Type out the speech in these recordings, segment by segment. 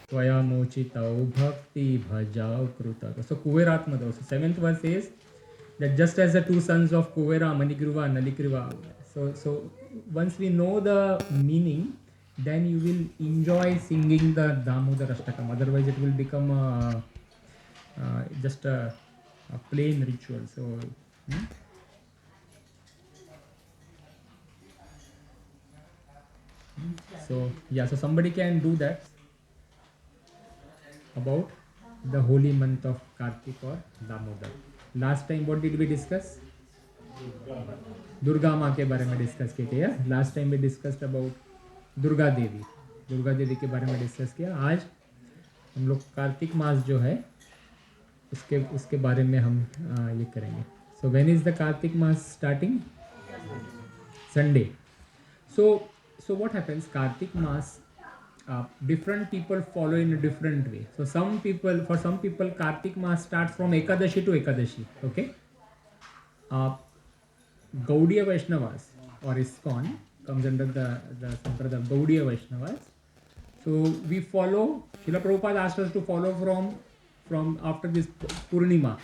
Tvaya mochitau bhakti bhajau krutaka. So Kuveratmado. So 7th verse says that just as the two sons of Kuvera, Manigriva, Nalikriva. So once we know the meaning, then you will enjoy singing the Damodar Ashtakam. Otherwise, it will become just a plain ritual. So, so yeah. So somebody can do that about the holy month of Kartik or Damodar. Last time, what did we discuss? Durga माँ के बारे में discuss किए थे या last time भी discussed about Durga Devi के बारे में डिस्कस किया. आज हम लोग कार्तिक मास जो है उसके बारे में हम ये करेंगे. So when is the Kartik mass starting? Sunday. So what happens Kartik mass different people follow in a different way. So for some people Kartik Mass starts from Ekadashi to Ekadashi. Okay. Gaudiya Vaishnavas or ISKCON comes under the Sampradaya of Gaudiya Vaishnavas. So we follow, Srila Prabhupada asked us to follow from after this Purnima.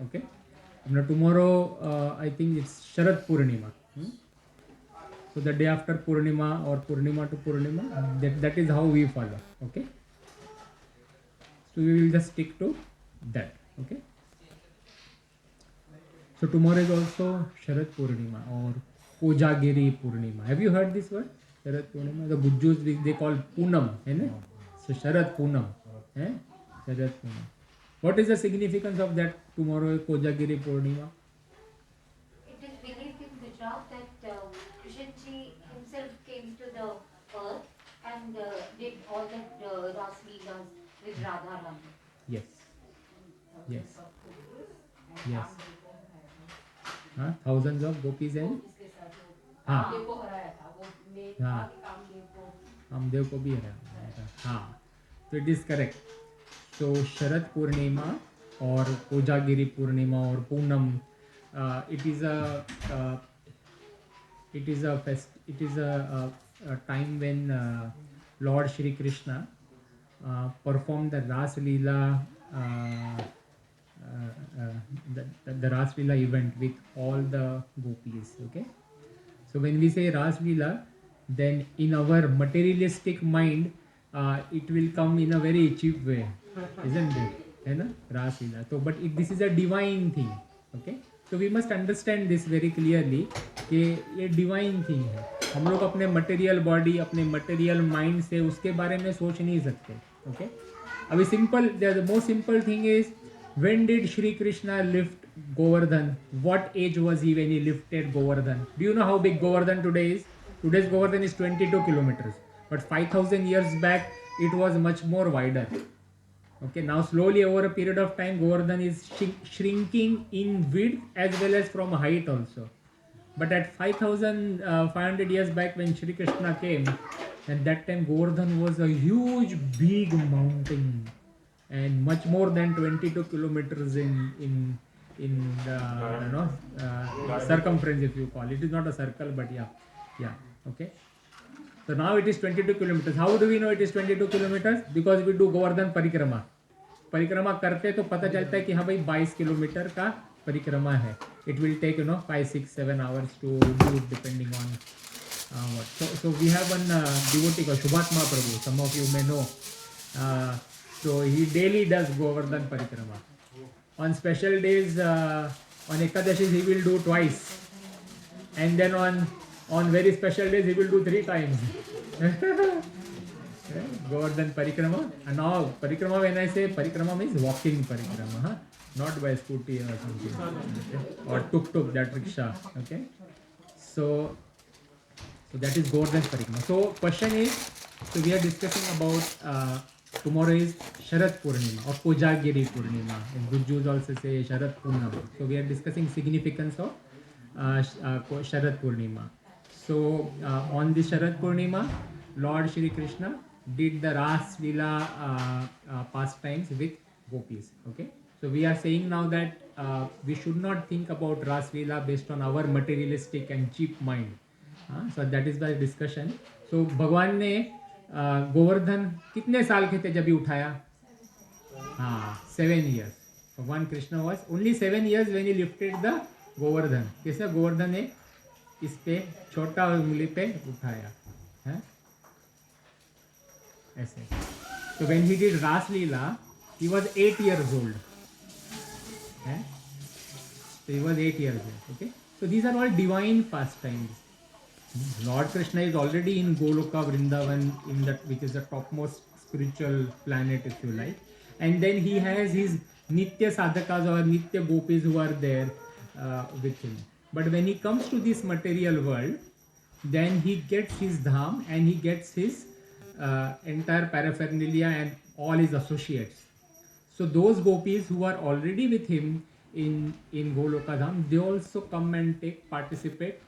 Okay. Now tomorrow I think it's Sharad Purnima. So the day after Purnima or Purnima to Purnima, that is how we follow. Okay. So we will just stick to that. Okay. So tomorrow is also Sharad Purnima or Kojagiri Purnima. Have you heard this word? Sharad Purnima. The Gujjus they call Poonam. So Sharad Poonam. Sharad Poonam. What is the significance of that tomorrow Kojagiri Purnima? It is believed in Gujarat that Krishna himself came to the earth and did all the Ras Leelas with Radharani. Yes. Yes. Yes. Thousands of gopis and Kamdev को भी हराया. हाँ, तो it is correct. तो शरद पूर्णिमा और कोजागिरी पूर्णिमा और Poonam, it is a time when Lord Shri Krishna performed the Ras Leela, the Ras Leela event with all the gopis. Okay, so when we say Ras Leela, then in our materialistic mind it will come in a very cheap way, isn't it? है ना, Ras Leela. So but this is a divine thing. Okay, so we must understand this very clearly कि ये divine thing है. हम लोग अपने material body, अपने material mind से उसके बारे में सोच नहीं सकते. ओके, अभी simple, the most simple thing is, when did Shri Krishna lift Govardhan? What age was he when he lifted Govardhan? Do you know how big Govardhan today is? Today's Govardhan is 22 kilometers, but 5,000 years back it was much more wider. Okay, now slowly over a period of time Govardhan is shrinking in width as well as from height also. But at 5,500 years back when Shri Krishna came, at that time Govardhan was a huge big mountain and much more than 22 kilometers in the circumference, if you call it. It is not a circle, but yeah. Okay, so now it is 22 kilometers. How do we know it is 22 kilometers? Because we do Govardhan परिक्रमा करते तो पता चलता है कि हाँ भाई 22 kilometre का परिक्रमा है. It will take 5, 6, 7 hours to do it depending on what. So we have one devotee called Shubhatma Prabhu. Some of you may know. So he daily does Govardhan parikrama. On special days, on Ekadashis he will do twice, and then on very special days he will do 3 times. Govardhan parikrama. And now parikrama, when I say parikrama, means walking parikrama, not by scooty or something, or tuk-tuk, that rickshaw. Okay, so that is Govardhan parikrama. So question is, so we are discussing about tomorrow is Sharad Purnima or Kojagiri Purnima, and Gujjus also say Sharad Purnima. So we are discussing significance of Sharad Purnima. So on this Sharad Purnima, Lord Shri Krishna did the Ras Leela pastimes with gopis. Okay, so we are saying now that we should not think about Ras Leela based on our materialistic and cheap mind. So that is the discussion. So Bhagwan ने गोवर्धन कितने साल के थे जब भी उठाया? हाँ, 7 years. भगवान Krishna was only 7 years when he lifted the Govardhan. कैसे गोवर्धन ने इस पे छोटा उंगली पे उठाया है ऐसे. So when he did Ras Leela, he was 8 years old. है? So he was 8 years old. Okay. So these are all divine pastimes. Lord Krishna is already in Goloka Vrindavan, in that which is the topmost spiritual planet, if you like. And then he has his Nitya Sadhakas or Nitya Gopis who are there with him. But when he comes to this material world, then he gets his dham and he gets his entire paraphernalia and all his associates. So those gopis who are already with him in Goloka Dham, they also come and participate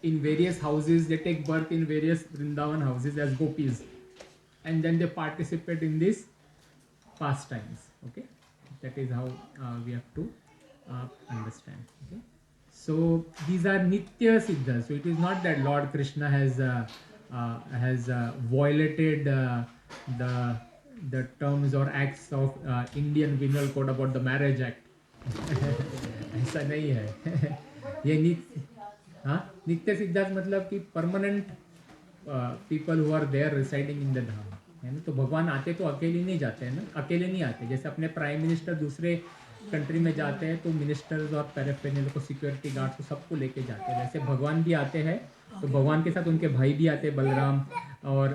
in various houses. They take birth in various Vrindavan houses as gopis, and then they participate in these pastimes. Okay, that is how we have to understand. Okay, so these are Nitya Siddhas. So it is not that Lord Krishna has violated the terms or acts of Indian Penal Code about the Marriage Act. ऐसा नहीं है. ये नित्य सिद्धांत मतलब कि permanent people who are there residing in the dham है ना. तो भगवान आते तो अकेले नहीं जाते हैं ना, अकेले नहीं आते. जैसे अपने प्राइम मिनिस्टर दूसरे कंट्री में जाते हैं तो मिनिस्टर्स और पैराफेरनल को सिक्योरिटी गार्ड्स को सबको लेके जाते हैं. वैसे भगवान भी आते हैं तो भगवान के साथ उनके भाई भी आते हैं, बलराम और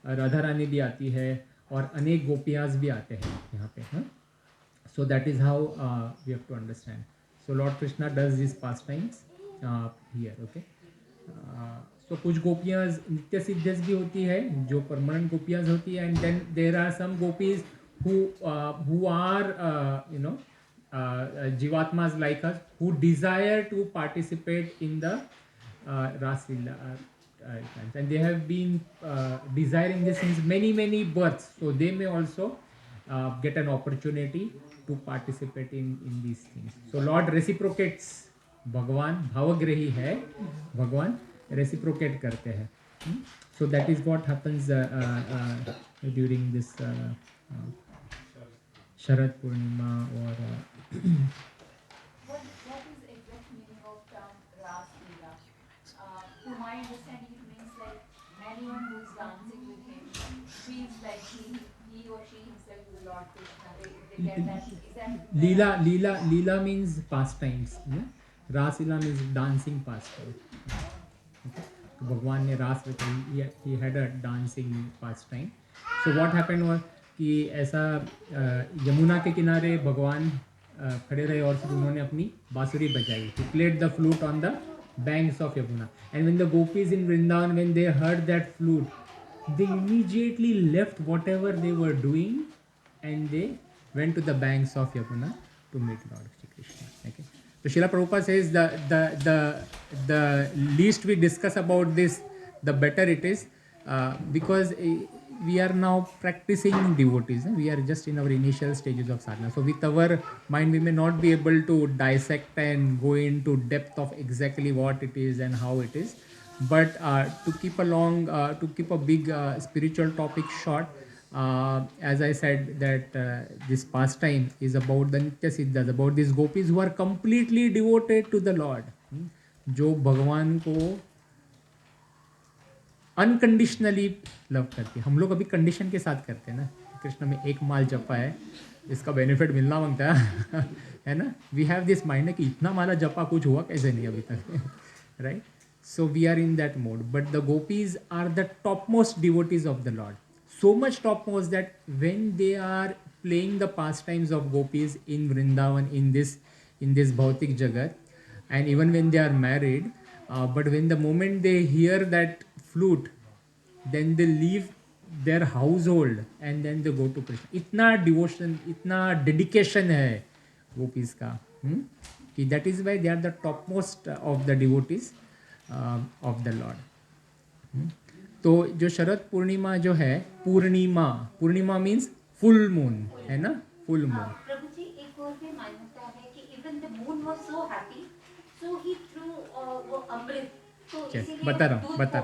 राधा रानी भी आती है और अनेक गोपियास भी आते हैं यहाँ पे. हाँ, so that is how we have to understand. So lord Krishna does this pastimes here. Okay, so कुछ गोपियाँ नित्य सिद्धस भी होती है जो परमानेंट गोपियाँ होती है. And then there are some gopis who are jivatmas like us who desire to participate in the Ras Leela and they have been desiring this since many births, so they may also get an opportunity to participate in these things. So Lord reciprocates. भगवान भावग्रही है, भगवान reciprocate करते हैं. So that is what happens during this Sharad Purnima or What is exact meaning of term Ras Leela? To my understanding, it means like anyone who is dancing with him feels like he or she himself is Lord Krishna. They get that. Is that Leela means pastimes. Yeah? Ras Leela means dancing pastime. Okay? So Bhagwan ne Ras rचा, he had a dancing pastime. So what happened was कि ऐसा यमुना के किनारे भगवान खड़े रहे और फिर उन्होंने अपनी बांसुरी बजाई. He played the flute on the banks of Yamuna. And when the gopis in Vrindavan, when they heard that flute, they immediately left whatever they were doing and they went to the banks of Yamuna to meet Lord Krishna. Okay. So Srila Prabhupada says the least we discuss about this, the better it is, because we are now practicing devotees. We are just in our initial stages of sadhana. So with our mind, we may not be able to dissect and go into depth of exactly what it is and how it is. But to keep a big spiritual topic short, as I said that this pastime is about the Nitya Siddhas, about these gopis who are completely devoted to the Lord. जो भगवान को unconditionally love करती है. हम लोग अभी condition के साथ करते हैं ना. कृष्ण में एक माल जपा है, इसका बेनिफिट मिलना मांगता है ना. वी हैव दिस माइंड है कि इतना माला जपा कुछ हुआ कैसे नहीं अभी तक, right. So we are in that mode. But the gopis are the top most devotees of the lord. So much top most that when they are playing the pastimes of gopis in Vrindavan in this भौतिक जगत, and even when they are married, but when the moment they hear that flute, then they leave their household and then they go to Krishna. इतना devotion, इतना dedication है gopis का, कि that is why they are the topmost of the devotees of the Lord. तो जो शरद पूर्णिमा जो है, पूर्णिमा means full moon है ना, full moon. प्रभु जी, एक और भी मान्यता है कि even the moon was so happy, so he threw वो अमृत. तो Yes, इसीलिए बता रहा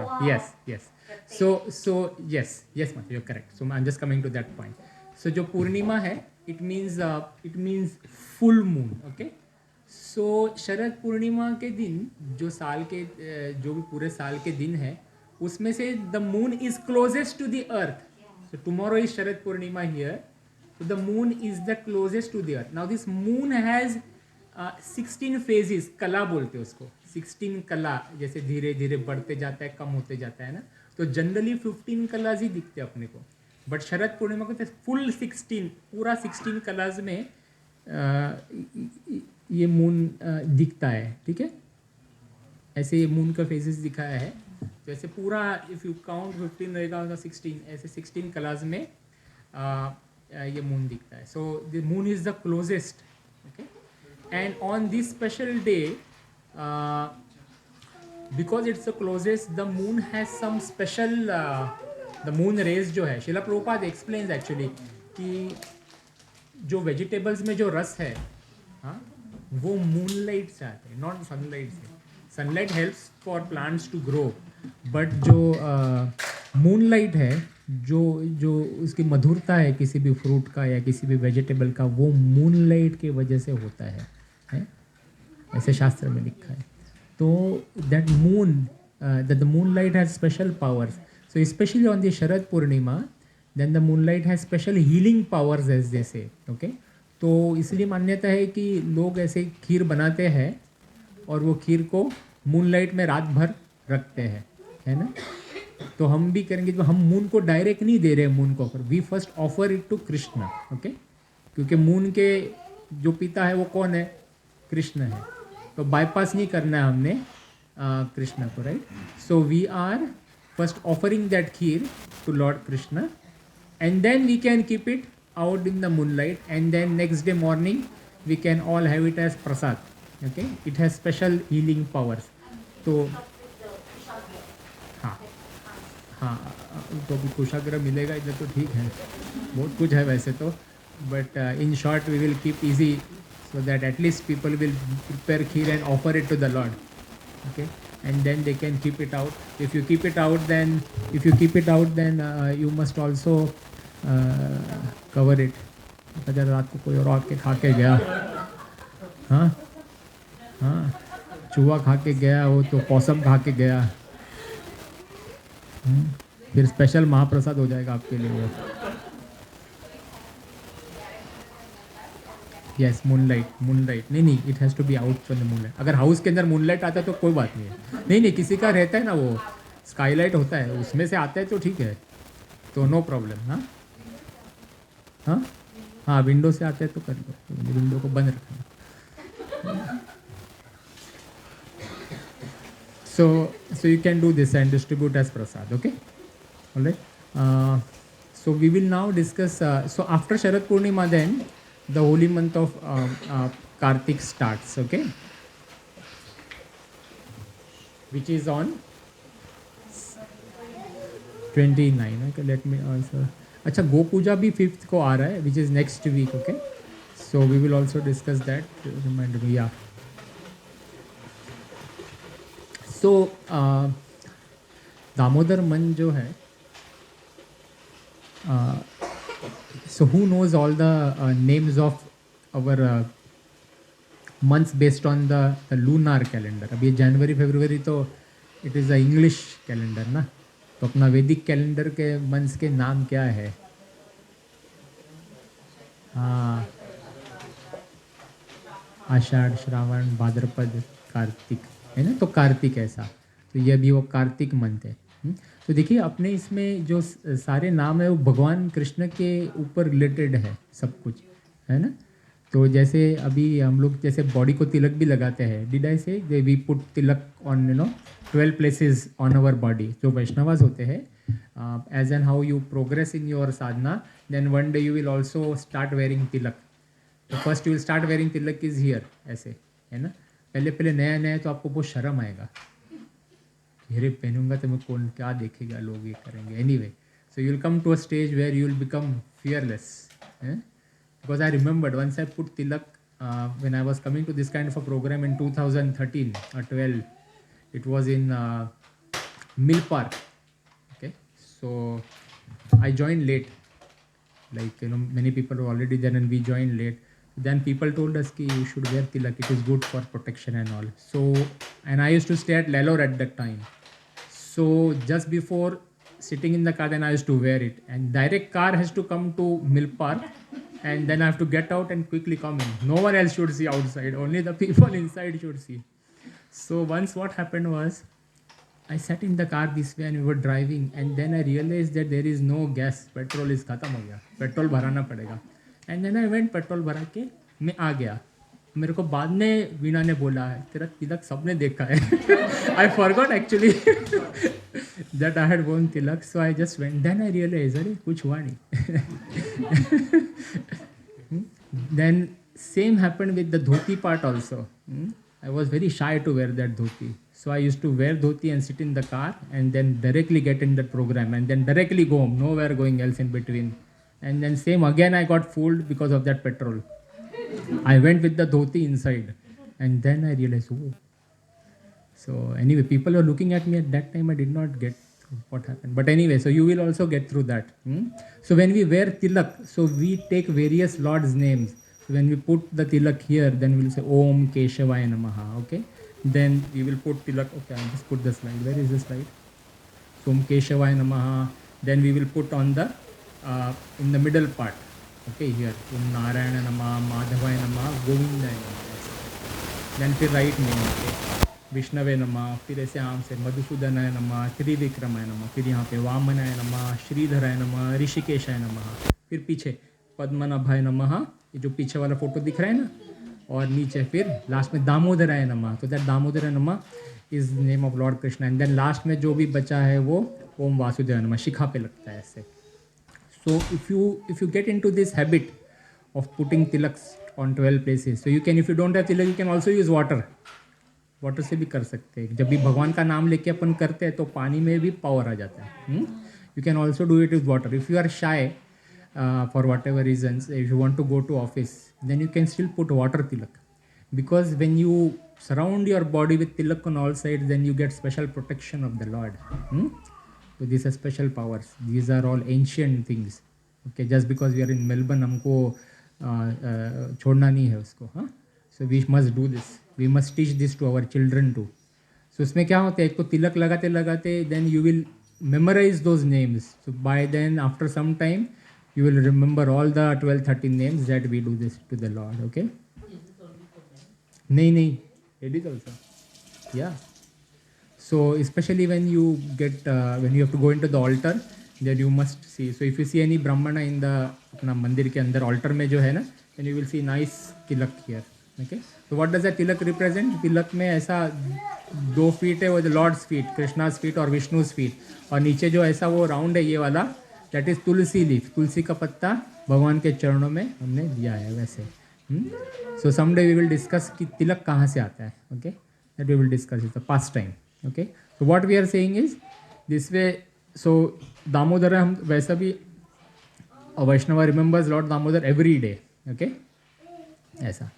हूँ. Yes. So yes, Mata, you're correct. So I'm just coming to that point. So जो पूर्णिमा है, it means full moon, okay? So Sharad Purnima के दिन जो साल के जो भी पूरे साल के दिन है, उसमें से the moon is closest to the earth. So tomorrow is Sharad Purnima here. So the moon is the closest to the earth. Now this moon has 16 phases. कला बोलते हैं उसको. 16 कला जैसे धीरे धीरे बढ़ते जाता है, कम होते जाता है ना. तो जनरली 15 कलाज ही दिखते हैं अपने को. बट शरद पूर्णिमा को फुल 16 पूरा 16 कलाज में ये मून दिखता है. ठीक है, ऐसे ये मून का फेजेस दिखाया है. तो ऐसे पूरा इफ़ यू काउंट 15 रहेगा तो 16 ऐसे 16 कलाज में ये मून दिखता है. So the moon is the closest. Okay, and on this special day because it's the closest the moon has some special the moon rays जो है. शिला प्रभुपाद एक्सप्लेन्स एक्चुअली कि जो वेजिटेबल्स में जो रस है, हाँ, वो मूनलाइट से आते हैं, नॉट सनलाइट से. Sunlight helps for plants to grow, but जो मूनलाइट है, जो उसकी मधुरता है किसी भी फ्रूट का या किसी भी वेजिटेबल का, वो मूनलाइट के वजह से होता है, ऐसे शास्त्र में लिखा है. तो that the moonlight has special powers. So specially on the Sharad Purnima then the moonlight has special healing powers as they say. Okay, तो इसलिए मान्यता है कि लोग ऐसे खीर बनाते हैं और वो खीर को मूनलाइट में रात भर रखते हैं, है ना. तो हम भी करेंगे. तो हम मून को डायरेक्ट नहीं दे रहे, मून को offer, we first offer it to Krishna. Okay, क्योंकि मून के जो पिता है वो कौन है? कृष्ण है. तो बाईपास नहीं करना है हमने कृष्ण को, right. So we are first offering that kheer to lord Krishna and then we can keep it out in the moonlight and then next day morning we can all have it as prasad. Okay, it has special healing powers. तो हाँ, तो अभी कुशाग्र मिलेगा इधर तो ठीक है, बहुत कुछ है वैसे तो, but in short we will keep easy so that at least people will prepare kheer and offer it to the Lord. Okay, and then they can keep it out. If you keep it out then you must also cover it. अगर रात को कोई और आके खा के गया, हाँ, चूहा खा के गया, वो तो पॉसम खा के गया, फिर स्पेशल महाप्रसाद हो जाएगा आपके लिए वो. यस, मूनलाइट नहीं, it has to be out from the moonlight. अगर हाउस के अंदर मूनलाइट आता है तो कोई बात नहीं है. नहीं, किसी का रहता है ना, वो स्काईलाइट होता है, उसमें से आता है तो ठीक है, तो नो प्रॉब्लम. हाँ, विंडो से आते हैं तो कर लो, विंडो को बंद रखना. So you can do this and distribute as prasad. Okay, all right. So we will now discuss. So after Sharad Purnima, then the holy month of Karthik starts. Okay, which is on 29. Okay, let me also. अच्छा, गो पूजा भी 5th को आ रहा है, which is next week. Okay, so we will also discuss that. Remind me. Yeah so Damodar month जो है, so who knows all the names of our months based on the lunar calendar. अभी जनवरी फरवरी तो it is a English calendar ना. तो अपना वैदिक कैलेंडर के मंथ्स के नाम क्या है? हाँ, आषाढ़, श्रावण, भाद्रपद, कार्तिक, है ना. तो कार्तिक ऐसा, तो ये भी वो कार्तिक मंथ है. तो देखिए अपने इसमें जो सारे नाम है वो भगवान कृष्ण के ऊपर रिलेटेड है सब कुछ, है ना. तो जैसे अभी हम लोग जैसे बॉडी को तिलक भी लगाते हैं. Did I say we put tilak on 12 places on our body. जो वैष्णवास होते हैं, as and how you progress in your sadhana, then one day you will also start wearing tilak. So first you will start wearing tilak is here, ऐसे, है ना. पहले नया तो आपको बहुत शर्म आएगा, अरे पहनूंगा तो मैं कौन क्या देखेगा, लोग ये करेंगे. Anyway, so you will come to a stage where you will become fearless. Because I remembered once I put tilak when I was coming to this kind of a program in 2013 or 12. It was in Mill Park. Okay, So I joined late. Like, many people were already there and we joined late. Then people told us ki you should wear tilak, it is good for protection and all. So, and I used to stay at Lellore at that time. So just before sitting in the car, then I used to wear it. And direct car has to come to Mill Park, and then I have to get out and quickly come in. No one else should see outside, only the people inside should see. So once what happened was, I sat in the car this way and we were driving, and then I realized that there is no gas. Petrol is khatam ho gaya. Petrol bharana padega. And then I went petrol भरा के मैं आ गया. मेरे को बाद में वीणा ने बोला है तेरा तिलक सबने देखा है. I forgot actually that I had worn tilak, so I just went. Then I realized अरे कुछ हुआ नहीं. Then same happened with the dhoti part also. I was very shy to wear that dhoti. So I used to wear dhoti and sit in the car and then directly get in that program and then directly go home, nowhere going else in between. And then same again I got fooled because of that petrol. I went with the dhoti inside and then I realized, oh. So anyway, people were looking at me at that time. I did not get through what happened. But anyway, so you will also get through that. So when we wear tilak, so we take various Lord's names. So when we put the tilak here, then we will say Om Keshavaya Namaha. Okay. Then we will put tilak. Okay, I'll just put the slide. Where is the slide? So Om Keshavaya Namaha. Then we will put on the in the middle part. Okay, here Om Narayana Namaha, Madhavaya Namaha, Govindaya Namaha. Then फिर right name. Okay. विष्णवे नमः, फिर ऐसे आम से मधुसूदनाय नमः, त्रिविक्रमाय नमः, फिर यहाँ पे वामनाय नमः, श्रीधराय नमः, ऋषिकेशाय नमः, फिर पीछे पद्मनाभाय नमः, ये जो पीछे वाला फोटो दिख रहा है ना, और नीचे फिर लास्ट में दामोदराय नमः. तो दैट दामोदराय नमः is name of lord Krishna. And then last में जो भी बचा है वो ओम वासुदेवाय नमः शिखा पे लगता है ऐसे. So if you get into this habit of putting Tilak's on 12 places, so you can, if you don't have Tilak you can also use water. Water से भी कर सकते हैं. जब भी भगवान का नाम लेके अपन करते हैं तो पानी में भी पावर आ जाता है. You can also do it with water. If you are shy for whatever reasons, if you want to go to office, then you can still put water tilak, because when you surround your body with tilak on all sides, then you get special protection of the Lord. So these are special powers. These are all ancient things. Okay, just because we are in Melbourne, हमको छोड़ना नहीं है उसको. So we must do this. We must teach this to our children too. So उसमें क्या होता है, एक को तिलक लगाते लगाते then you will memorize those names. So by then after some time you will remember all the 12-13 names that we do this to the Lord. Okay? नहीं, it is also. Yeah. So especially when you get when you have to go into the altar, then you must see. So if you see any brahmana in the अपना मंदिर के अंदर altar में जो है ना, then you will see nice tilak here. Okay? So what does that tilak represent? tilak में ऐसा 2 feet है वो the Lord's feet, Krishna's feet और Vishnu's feet, और नीचे जो ऐसा वो round है ये वाला, that is तुलसी लीफ, तुलसी का पत्ता भगवान के चरणों में हमने दिया है वैसे. So someday we will discuss कि तिलक कहाँ से आता है. Okay? That we will discuss. It's a past time. Okay? So what we are saying is this way. So Damodara हम वैसा भी Vaishnava remembers Lord Damodar every day. Okay? ऐसा.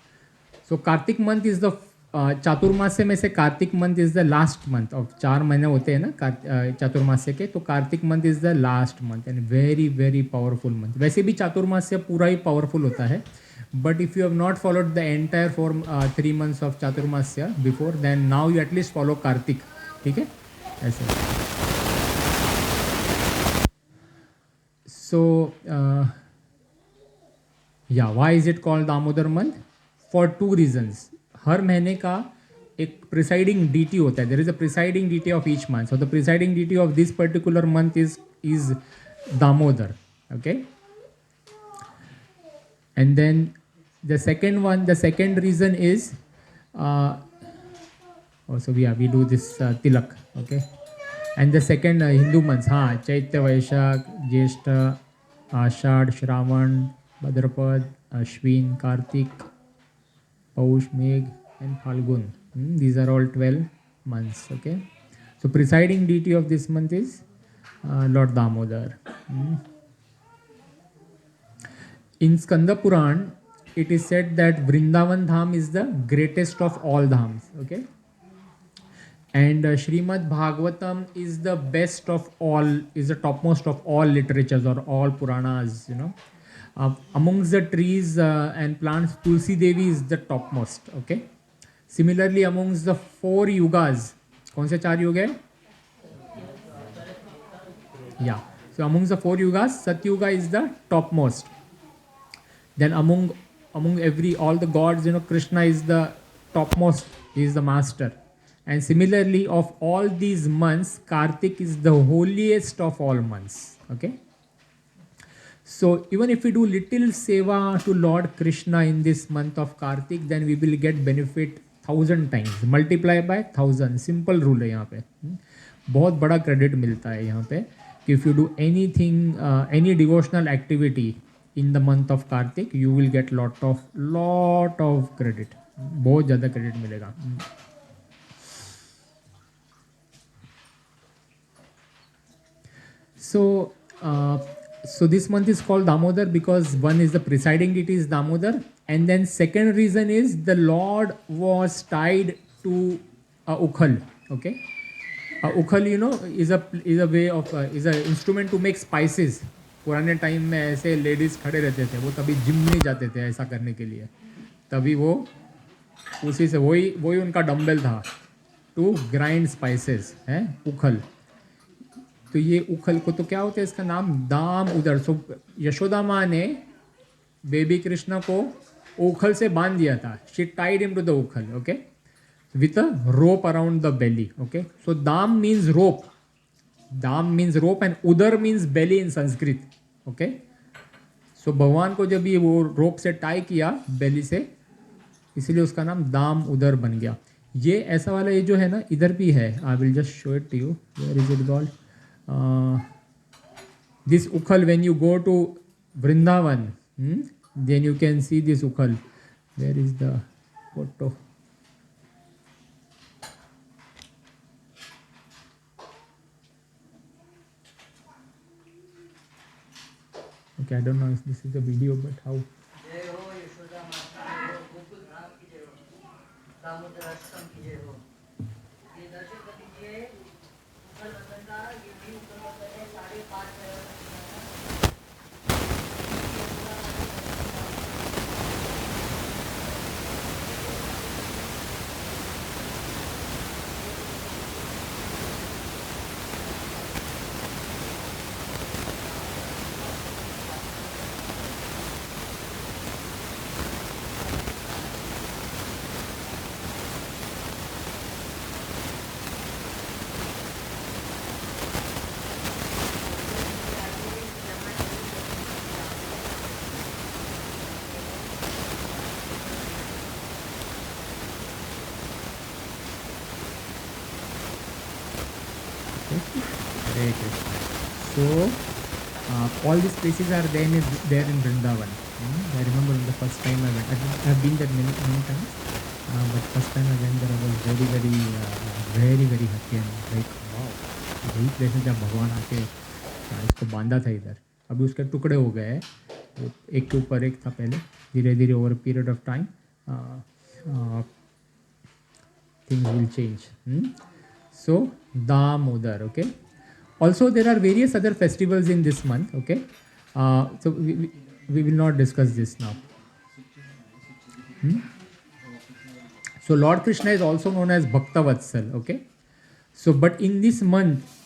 So Kartik month is the Chaturmasya में से Kartik month is the last month of 4 महीने होते हैं ना चातुर्मास्य के, तो Kartik month is the last month and very very powerful month. वैसे भी चातुर्मास्य पूरा ही पावरफुल होता है, but if you have not followed the entire 3 months of Chaturmasya before, then now you at least follow Kartik. ठीक है ऐसे. So yeah why is it called Damodar month? For 2 reasons. हर महीने का एक प्रिसाइडिंग डीटी होता है. There is a presiding deity of each month. So the presiding deity of this particular month is Damodar. Okay. And then the second reason is also we do this tilak. Okay. And the second Hindu months, Chaitra Vaishakh Jyeshtha Ashadh Shravan Bhadrapad Ashwin Kartik Paush, Megh and Phalgun. These are all 12 months. Okay. So presiding deity of this month is Lord Damodar. In Skanda Puran, it is said that Vrindavan Dham is the greatest of all dhams. Okay. And Srimad Bhagavatam is the best of all, is the topmost of all literatures or all Puranas, you know. Amongst the trees and plants, Tulsi Devi is the topmost, okay. Similarly, amongst the 4 yugas, कौन से 4 युग है? Yeah. So amongst the 4 yugas, Satyuga is the topmost. Then among all the gods, you know, Krishna is the topmost. He is the master. And similarly, of all these months, Karthik is the holiest of all months. Okay. So even if we do little seva to Lord Krishna in this month of Karthik, then we will get benefit 1000 times. Multiply by 1000. Simple rule है यहाँ पे. बहुत बड़ा credit मिलता है यहाँ पे. If you do anything, any devotional activity in the month of Karthik, you will get lot of credit. बहुत ज़्यादा credit मिलेगा. So this month is called Damodar because one is the presiding deity is Damodar, and then second reason is the Lord was tied to a ukhal. Okay. Ukhal you know is a way of is a instrument to make spices. पुराने time में ऐसे ladies खड़े रहते थे, वो तभी gym नहीं जाते थे ऐसा करने के लिए, तभी वो उसी से वही उनका डम्बल था टू ग्राइंड स्पाइसेस है उखल. तो ये उखल को तो क्या होता है, इसका नाम दाम उदर. सो यशोदा माँ ने बेबी कृष्णा को उखल से बांध दिया था. She tied him to the ukhal. Okay, with a rope around the belly. Okay, so dam means rope. Dam means rope and udar means belly in Sanskrit. Okay, so भगवान को जब ये वो रोप से टाई किया बेली से, इसीलिए उसका नाम दाम उदर बन गया. ये ऐसा वाला ये जो है ना इधर भी है. I will just show it to you. Where is it gold? This ukhal when you go to Vrindavan, then you can see this ukhal. Where is the photo? Okay, I don't know if this is a video, but how? Hare Krishna. So all these places are there in Vrindavan. I remember the first time I went. I have been there many times, but first time I went there, I was very happy and like wow, यही place है जहाँ भगवान आके इसको बांधा था इधर. अभी उसके टुकड़े हो गए हैं, एक के ऊपर एक था पहले. धीरे धीरे over period of time things will change. So Damodar. Okay. Also there are various other festivals in this month. Okay. So we will not discuss this now. So Lord Krishna is also known as Bhakta Vatsal. Okay. So but in this month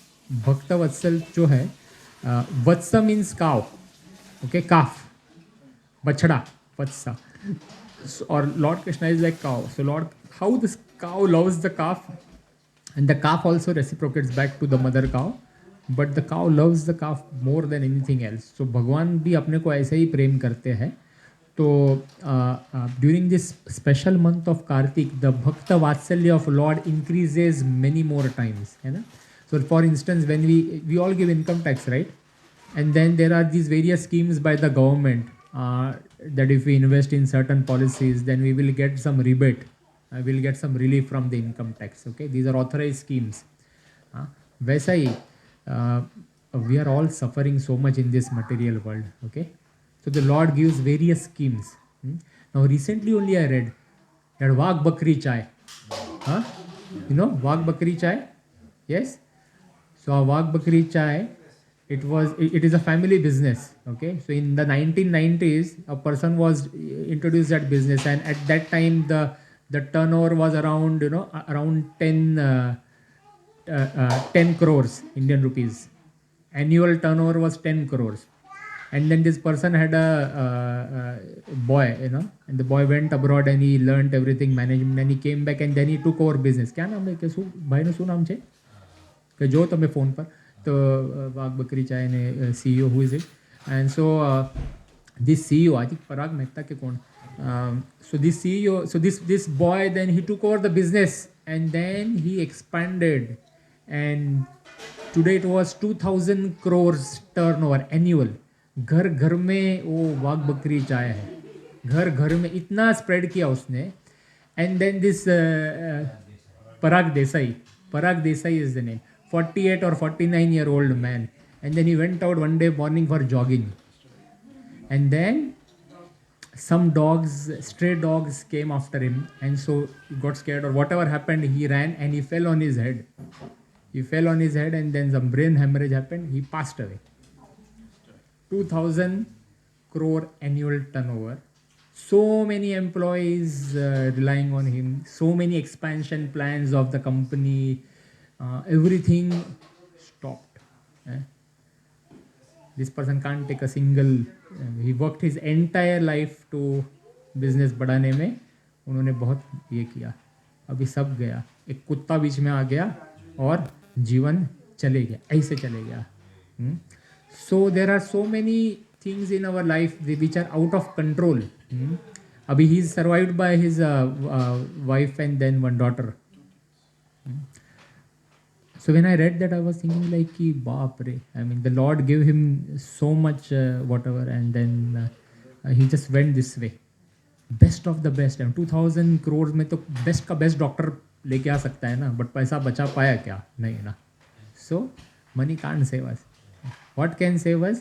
Bhakta Vatsal जो है, Vatsa means cow. Okay, calf, bachda, Vatsa. So, or Lord Krishna is like cow. So how this cow loves the calf, and the calf also reciprocates back to the mother cow, but the cow loves the calf more than anything else. So भगवान भी अपने को ऐसे ही प्रेम करते हैं. तो during this special month of Karthik, the Bhakta Vatsalya of Lord increases many more times, है ना. So for instance, when we all give income tax, right? And then there are these various schemes by the government that if we invest in certain policies, then we will get some rebate. We'll get some relief from the income tax. Okay, these are authorized schemes. वैसा ही we are all suffering so much in this material world. Okay, so the Lord gives various schemes. Now recently only I read that Wagh Bakri Chai. You know Wagh Bakri chai? Yes. So a Wagh Bakri chai, it is a family business. Okay. So in the 1990s, a person was introduced that business, and at that time the turnover was around around 10 crores Indian rupees. Annual turnover was 10 crores. And then this person had a boy, and the boy went abroad and he learned everything, management, and he came back and then he took over business. क्या नाम है? क्या भाई ने શું નામ છે? કે જો તમે ફોન પર તો વાઘ બકરી ચાય ને CEO, who is it? And so this CEO, I think Parag Mehta ke kaun? So this CEO, so this boy, then he took over the business and then he expanded, and today it was 2000 crores turnover annual. घर घर में वो वाघ बकरी चाय है, घर घर में इतना स्प्रेड किया उसने. And then this Parag Desai is the name, 48 or 49-year-old man, and then he went out one day morning for jogging, and then some stray dogs came after him, and so he got scared or whatever happened, he ran and he fell on his head. And then some brain hemorrhage happened, he passed away. 2000 crore annual turnover, so many employees relying on him, so many expansion plans of the company, everything stopped. This person can't take a single, he worked his entire life to business बढ़ाने में, उन्होंने बहुत ये किया, अभी सब गया. एक कुत्ता बीच में आ गया और जीवन चले गया, ऐसे चले गया. So there are so many things in our life which are out of control. Abhi he is survived by his wife and then one daughter. So when I read that, I was thinking like, ki baap re. I mean, the Lord gave him so much whatever, and then he just went this way. Best of the best. And 2000 crores में तो best का best doctor लेके आ सकता है ना, but पैसा बचा पाया क्या? नहीं ना. So money can't save us. What can save us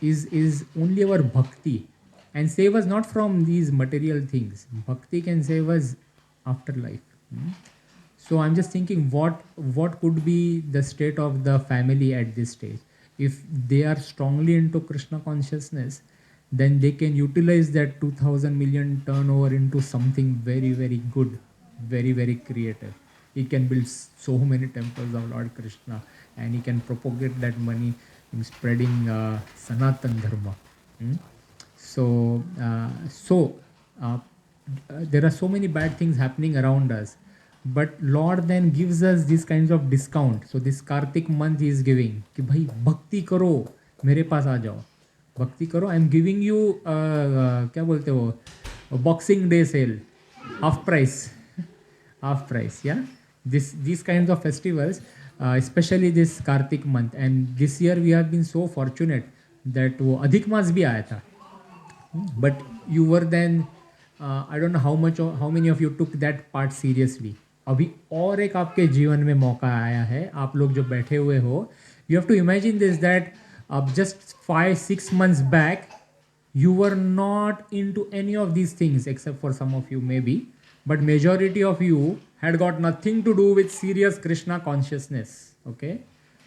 is only our bhakti, and save us not from these material things. Bhakti can save us after life. So I'm just thinking what could be the state of the family at this stage. If they are strongly into Krishna consciousness, then they can utilize that 2000 million turnover into something very, very good, very, very creative. He can build so many temples of Lord Krishna, and he can propagate that money in spreading Sanatan Dharma. So there are so many bad things happening around us, but Lord then gives us these kinds of discount. So this Karthik month he is giving कि भाई भक्ति करो, मेरे पास आ जाओ, भक्ति करो. I am giving you क्या बोलते हो, Boxing Day sale, half price. Yeah. These kinds of festivals, especially this Karthik month, and this year we have been so fortunate that वो अधिक मास भी आया था. But you were then, I don't know how many of you took that part seriously. अभी और एक आपके जीवन में मौका आया है, आप लोग जो बैठे हुए हो, you have to imagine this, that just 5-6 months back you were not into any of these things, except for some of you maybe, but majority of you had got nothing to do with serious Krishna consciousness. Okay,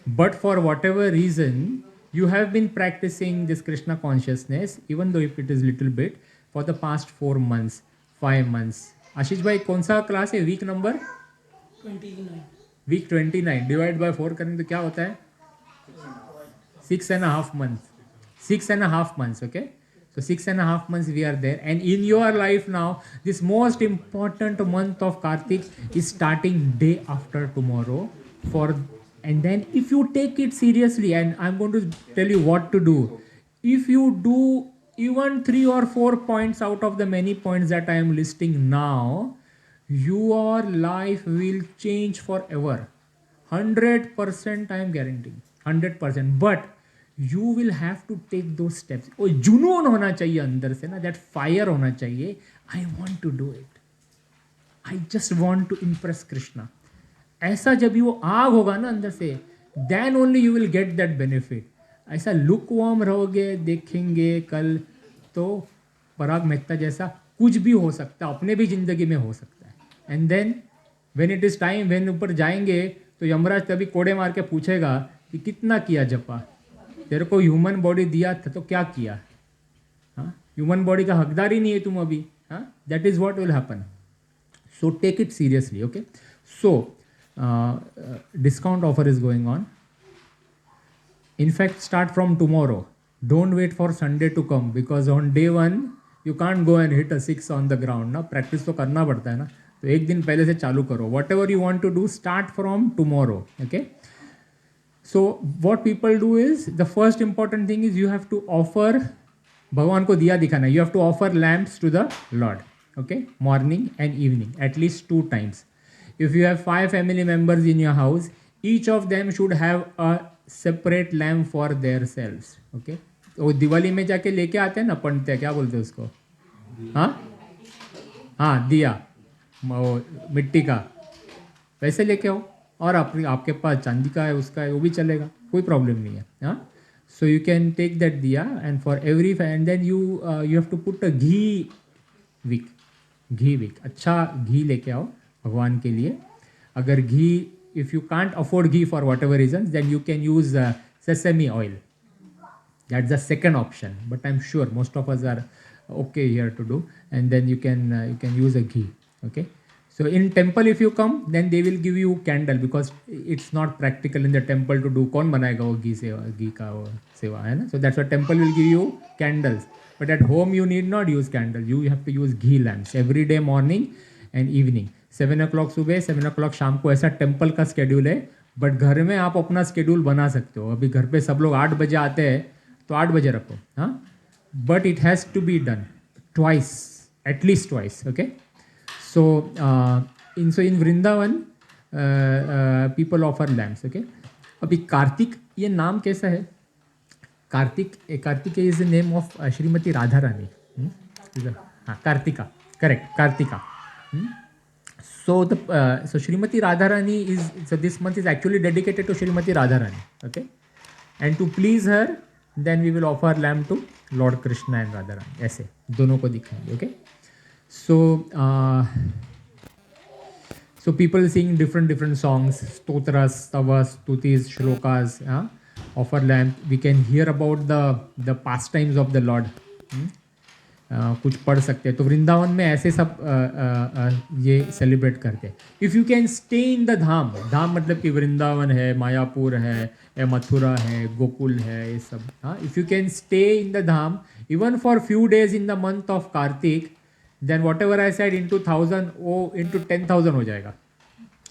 but for whatever reason you have been practicing this Krishna consciousness, even though if it is little bit, for the past 4 months, 5 months. आशीष भाई कौन सा class है? Week number 29. Week 29 divide by 4 करें तो क्या होता है? 6.5 months. 6.5 months. Okay, so 6.5 months we are there, and in your life now, this most important month of Karthik is starting day after tomorrow. And then if you take it seriously, and I'm going to tell you what to do. If you do even 3 or 4 points out of the many points that I am listing now, your life will change forever. 100% I am guaranteeing. 100%. But you will have to take those steps. Oh, जुनून होना चाहिए अंदर से ना, that fire होना चाहिए. I want to do it. I just want to impress Krishna. ऐसा जब वो आग होगा ना अंदर से, then only you will get that benefit. ऐसा lukewarm रहोगे, देखेंगे कल, तो पराग मेहता जैसा कुछ भी हो सकता है, अपने भी जिंदगी में हो सकता है. And then when it is time, when ऊपर जाएंगे तो यमराज तभी कोड़े मार के पूछेगा कि कितना किया जपा, तेरे को ह्यूमन बॉडी दिया था तो क्या किया, हाँ, ह्यूमन बॉडी का हकदार ही नहीं है तुम अभी, हाँ, that is what will happen. So take it seriously. Okay, so discount offer is going on. In fact, start from tomorrow. Don't wait for Sunday to come, because on day one you can't go and hit a 6 on the ground. ना practice तो करना पड़ता है ना, तो एक दिन पहले से चालू करो. Whatever you want to do, start from tomorrow. Okay. So what people do is, the first important thing is you have to offer, भगवान को दिया दिखाना. You have to offer lamps to the Lord. Okay, morning and evening, at least 2 times. If you have 5 family members in your house, each of them should have a separate lamp for their selves. Okay, वो दिवाली में जाके लेके आते हैं ना पंडित, क्या बोलते हैं उसको, हाँ हाँ, दिया वो मिट्टी का, वैसे लेके आओ. और आपके पास चांदी का है, उसका है, वो भी चलेगा, कोई प्रॉब्लम नहीं है. हाँ, so you can take that diya and for every, and then you have to put a ghee wick. अच्छा घी लेके आओ भगवान के लिए. अगर घी, if you can't afford ghee for whatever reasons, then you can use sesame oil. That's the second option, but I'm sure most of us are okay here to do. And then you can use a ghee. Okay, so in temple if you come, then they will give you candle, because it's not practical in the temple to do. कौन बनाएगा वो घी का वो सेवा, है ना? So that's why temple will give you candles, but at home you need not use candle. You have to use ghee lamps every day, morning and evening. 7 o'clock सुबह, 7 o'clock शाम को, ऐसा टेम्पल का स्केड्यूल है. But घर में आप अपना स्केड्यूल बना सकते हो. अभी घर पे सब लोग 8 बजे आते हैं तो 8 बजे रखो, हाँ, but it has to be done twice, at least twice. Okay, so in Vrindavan people offer lamps. Okay, अभी कार्तिक, ये नाम कैसा है? Kartik is the name of Shrimati Radha Rani. हाँ, Kartika, correct, Kartika. So Srimati Radharani is, so this month is actually dedicated to Srimati Radharani. Okay, and to please her, then we will offer lamp to Lord Krishna and Radharani. ऐसे दोनों को दिखाएंगे. Okay, so people sing different songs, stotras, stavas, stutis, shlokas. Offer lamp. We can hear about the pastimes of the Lord. कुछ पढ़ सकते हैं. तो वृंदावन में ऐसे सब ये सेलिब्रेट करते हैं. If you can stay in the dham मतलब कि वृंदावन है, मायापुर है, मथुरा है, गोकुल है, ये सब. हाँ, if you can stay in the dham even for few days in the month of Kartik, then whatever I said into 1000 वो इंटू 10,000 हो जाएगा.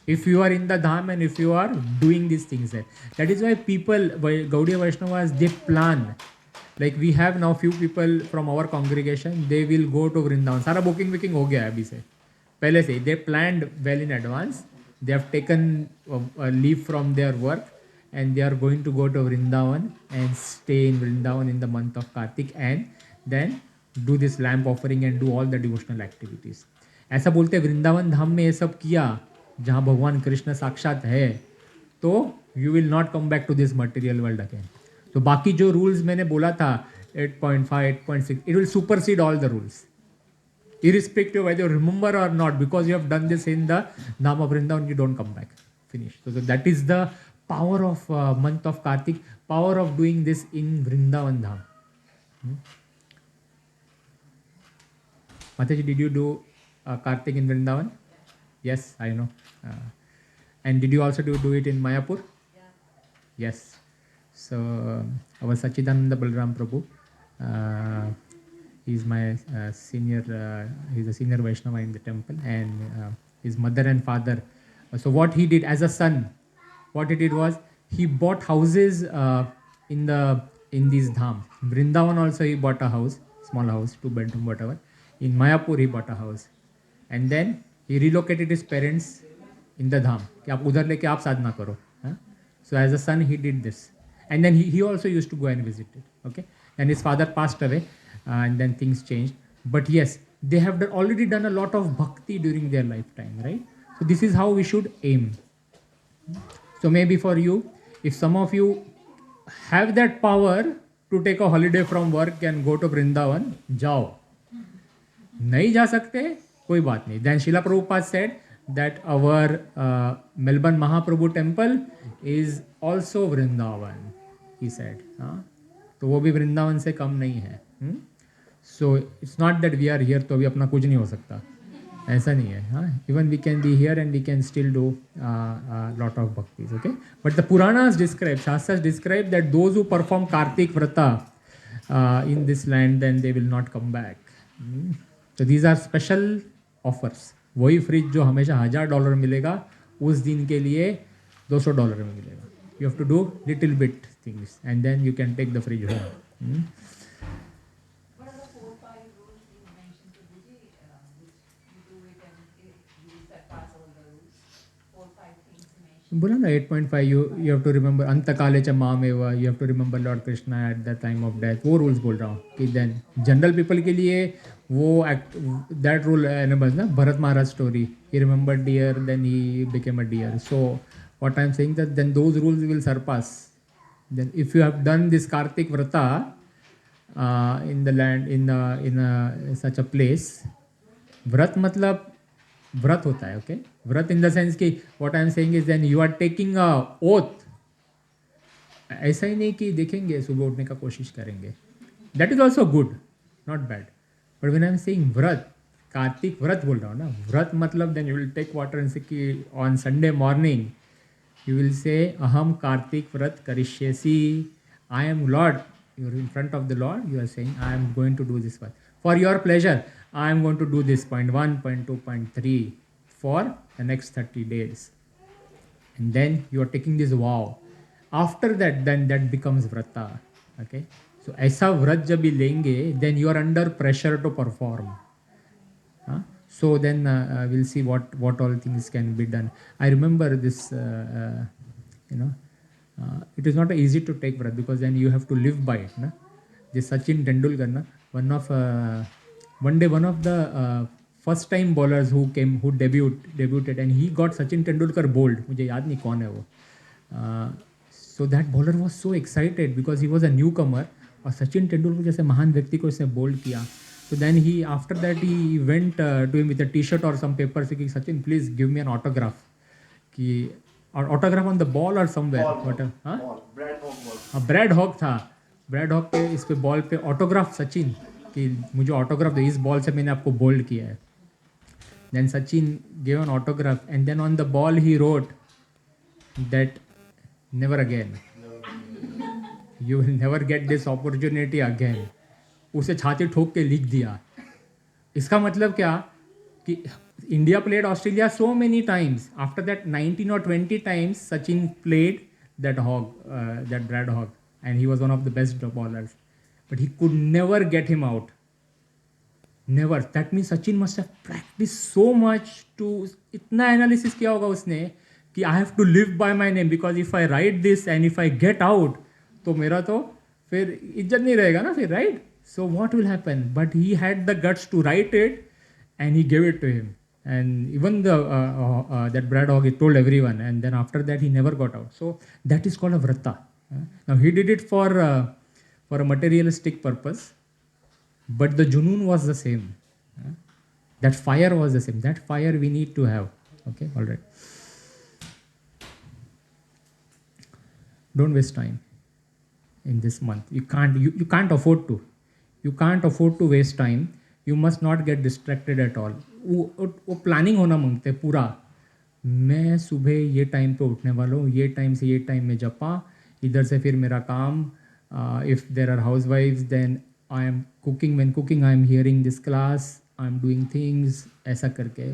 If you are in the dham and if you are doing these things there. That is why people, Gaudiya Vaishnavas, they plan. Like we have now few people from our congregation, they will go to Vrindavan. सारा booking हो गया है अभी से, पहले से. They planned well in advance. They have taken leave from their work and they are going to go to Vrindavan and stay in Vrindavan in the month of Kartik and then do this lamp offering and do all the devotional activities. ऐसा बोलते हैं वृंदावन धाम में ये सब किया जहाँ भगवान कृष्ण साक्षात है, तो you will not come back to this material world again. तो बाकी जो रूल्स मैंने बोला था 8.5, 8.6, it will supersede all the rules, irrespective whether you remember or not, because you have done this in the Dham of Vrindavan, you don't come back. Finish. So that is the power of month of Kartik, power of doing this in Vrindavan Dham. Mataji, did you do Kartik in Vrindavan? Yes, I know. And did you also do it in Mayapur? Yeah. Yes. So our Sachidananda Balram Prabhu, he is my senior. He's a senior Vaishnava in the temple, and his mother and father. So what he did as a son, what he did was he bought houses in these dhams. Vrindavan also he bought a house, small house, 2 bedroom, whatever. In Mayapur he bought a house, and then he relocated his parents in the dham. कि आप उधर लेके आप साधना करो. So as a son he did this. And then he also used to go and visit it. Okay, and his father passed away, and then things changed. But yes, they have already done a lot of bhakti during their lifetime, right? So this is how we should aim. So maybe for you, if some of you have that power to take a holiday from work and go to Vrindavan, जाओ. नहीं जा सकते, कोई बात नहीं. Then Srila Prabhupada said, that our Melbourne Mahaprabhu temple is also Vrindavan, he said. तो वो भी वृंदावन से कम नहीं है. So it's not that we are here तो अभी अपना कुछ नहीं हो सकता, ऐसा नहीं है. Even we can be here and we can still do lot of bhaktis, okay? But the Puranas describe, Shastras describe that those who perform Kartik Vrata in this land, then they will not come back. So these are special offers. वही fridge जो हमेशा $1000 मिलेगा, उस दिन के लिए $200 में मिलेगा. You have to do little bit things and then you can take the fridge home. What are the 4-5 rules you mentioned to Guji, which you do it and you surpass all the rules? 4-5 things you mentioned. बोला ना 8.5 you have to remember अंतकाले च मामेवा, you have to remember Lord Krishna at the time of death. वो rules बोल रहा हूँ कि then general people के लिए वो that rule enables ना भरत महाराज story. He remembered deer, then he became a deer. So what I am saying that then those rules will surpass. Then if you have done this Kartik Vrata in the land in such a place, व्रत मतलब व्रत होता है, okay? व्रत in the sense कि what I am saying is then you are taking a oath. ऐसा ही नहीं कि देखेंगे सुबह उठने का कोशिश करेंगे. That is also good, not bad. But when I am saying व्रत, कार्तिक व्रत बोल रहा हूँ ना, व्रत मतलब then you will take water and say कि on Sunday morning you will say aham kartik vrat karishyasi. I am Lord. You are in front of the Lord. You are saying I am going to do this one for your pleasure. I am going to do this point 1, point 2, point 3 for the next 30 days. And then you are taking this vow. After that, then that becomes vrata. Okay. So ऐसा व्रत जब भी लेंगे, then you are under pressure to perform. So then we'll see what all things can be done. I remember this, it is not easy to take vrat because then you have to live by it. Na? This Sachin Tendulkar, one of the first time bowlers who debuted and he got Sachin Tendulkar bowled. मुझे याद नहीं कौन है वो. So that bowler was so excited because he was a newcomer और Sachin Tendulkar जैसे महान व्यक्ति को इसने bowled किया. So then after that he went to him with a t-shirt or some paper saying, Sachin, please give me an autograph. Or autograph on the ball or somewhere. Brad Hawk था. Brad Hawk के इस पे ball पे autograph Sachin कि मुझे autograph दो, इस ball से मैंने आपको bold किया है. Then Sachin gave an autograph and then on the ball he wrote that never again. You will never get this opportunity again. उसे छाती ठोक के लिख दिया. इसका मतलब क्या कि India played Australia so many times. After that 19 or 20 times Sachin played that Brad Hogg and he was one of the best bowlers, but he could never get him out. Never. That means Sachin must have practice so much too, इतना analysis किया होगा उसने कि I have to live by my name because if I write this and if I get out तो मेरा तो फिर इज्जत नहीं रहेगा ना फिर, right? So what will happen? But he had the guts to write it and he gave it to him. And even that Brad Hogg, he told everyone. And then after that, he never got out. So that is called a vrata. Now he did it for a materialistic purpose. But the junoon was the same. That fire was the same. That fire we need to have. Okay, all right. Don't waste time in this month. You can't afford to. You can't afford to waste time. You must not get distracted at all. वो planning होना मांगते हैं पूरा. मैं सुबह ये time पे उठने वाला हूँ, ये टाइम से ये टाइम में जपा, इधर से फिर मेरा काम. If there are housewives, then I am cooking. When cooking, I am hearing this class. I am doing things. ऐसा करके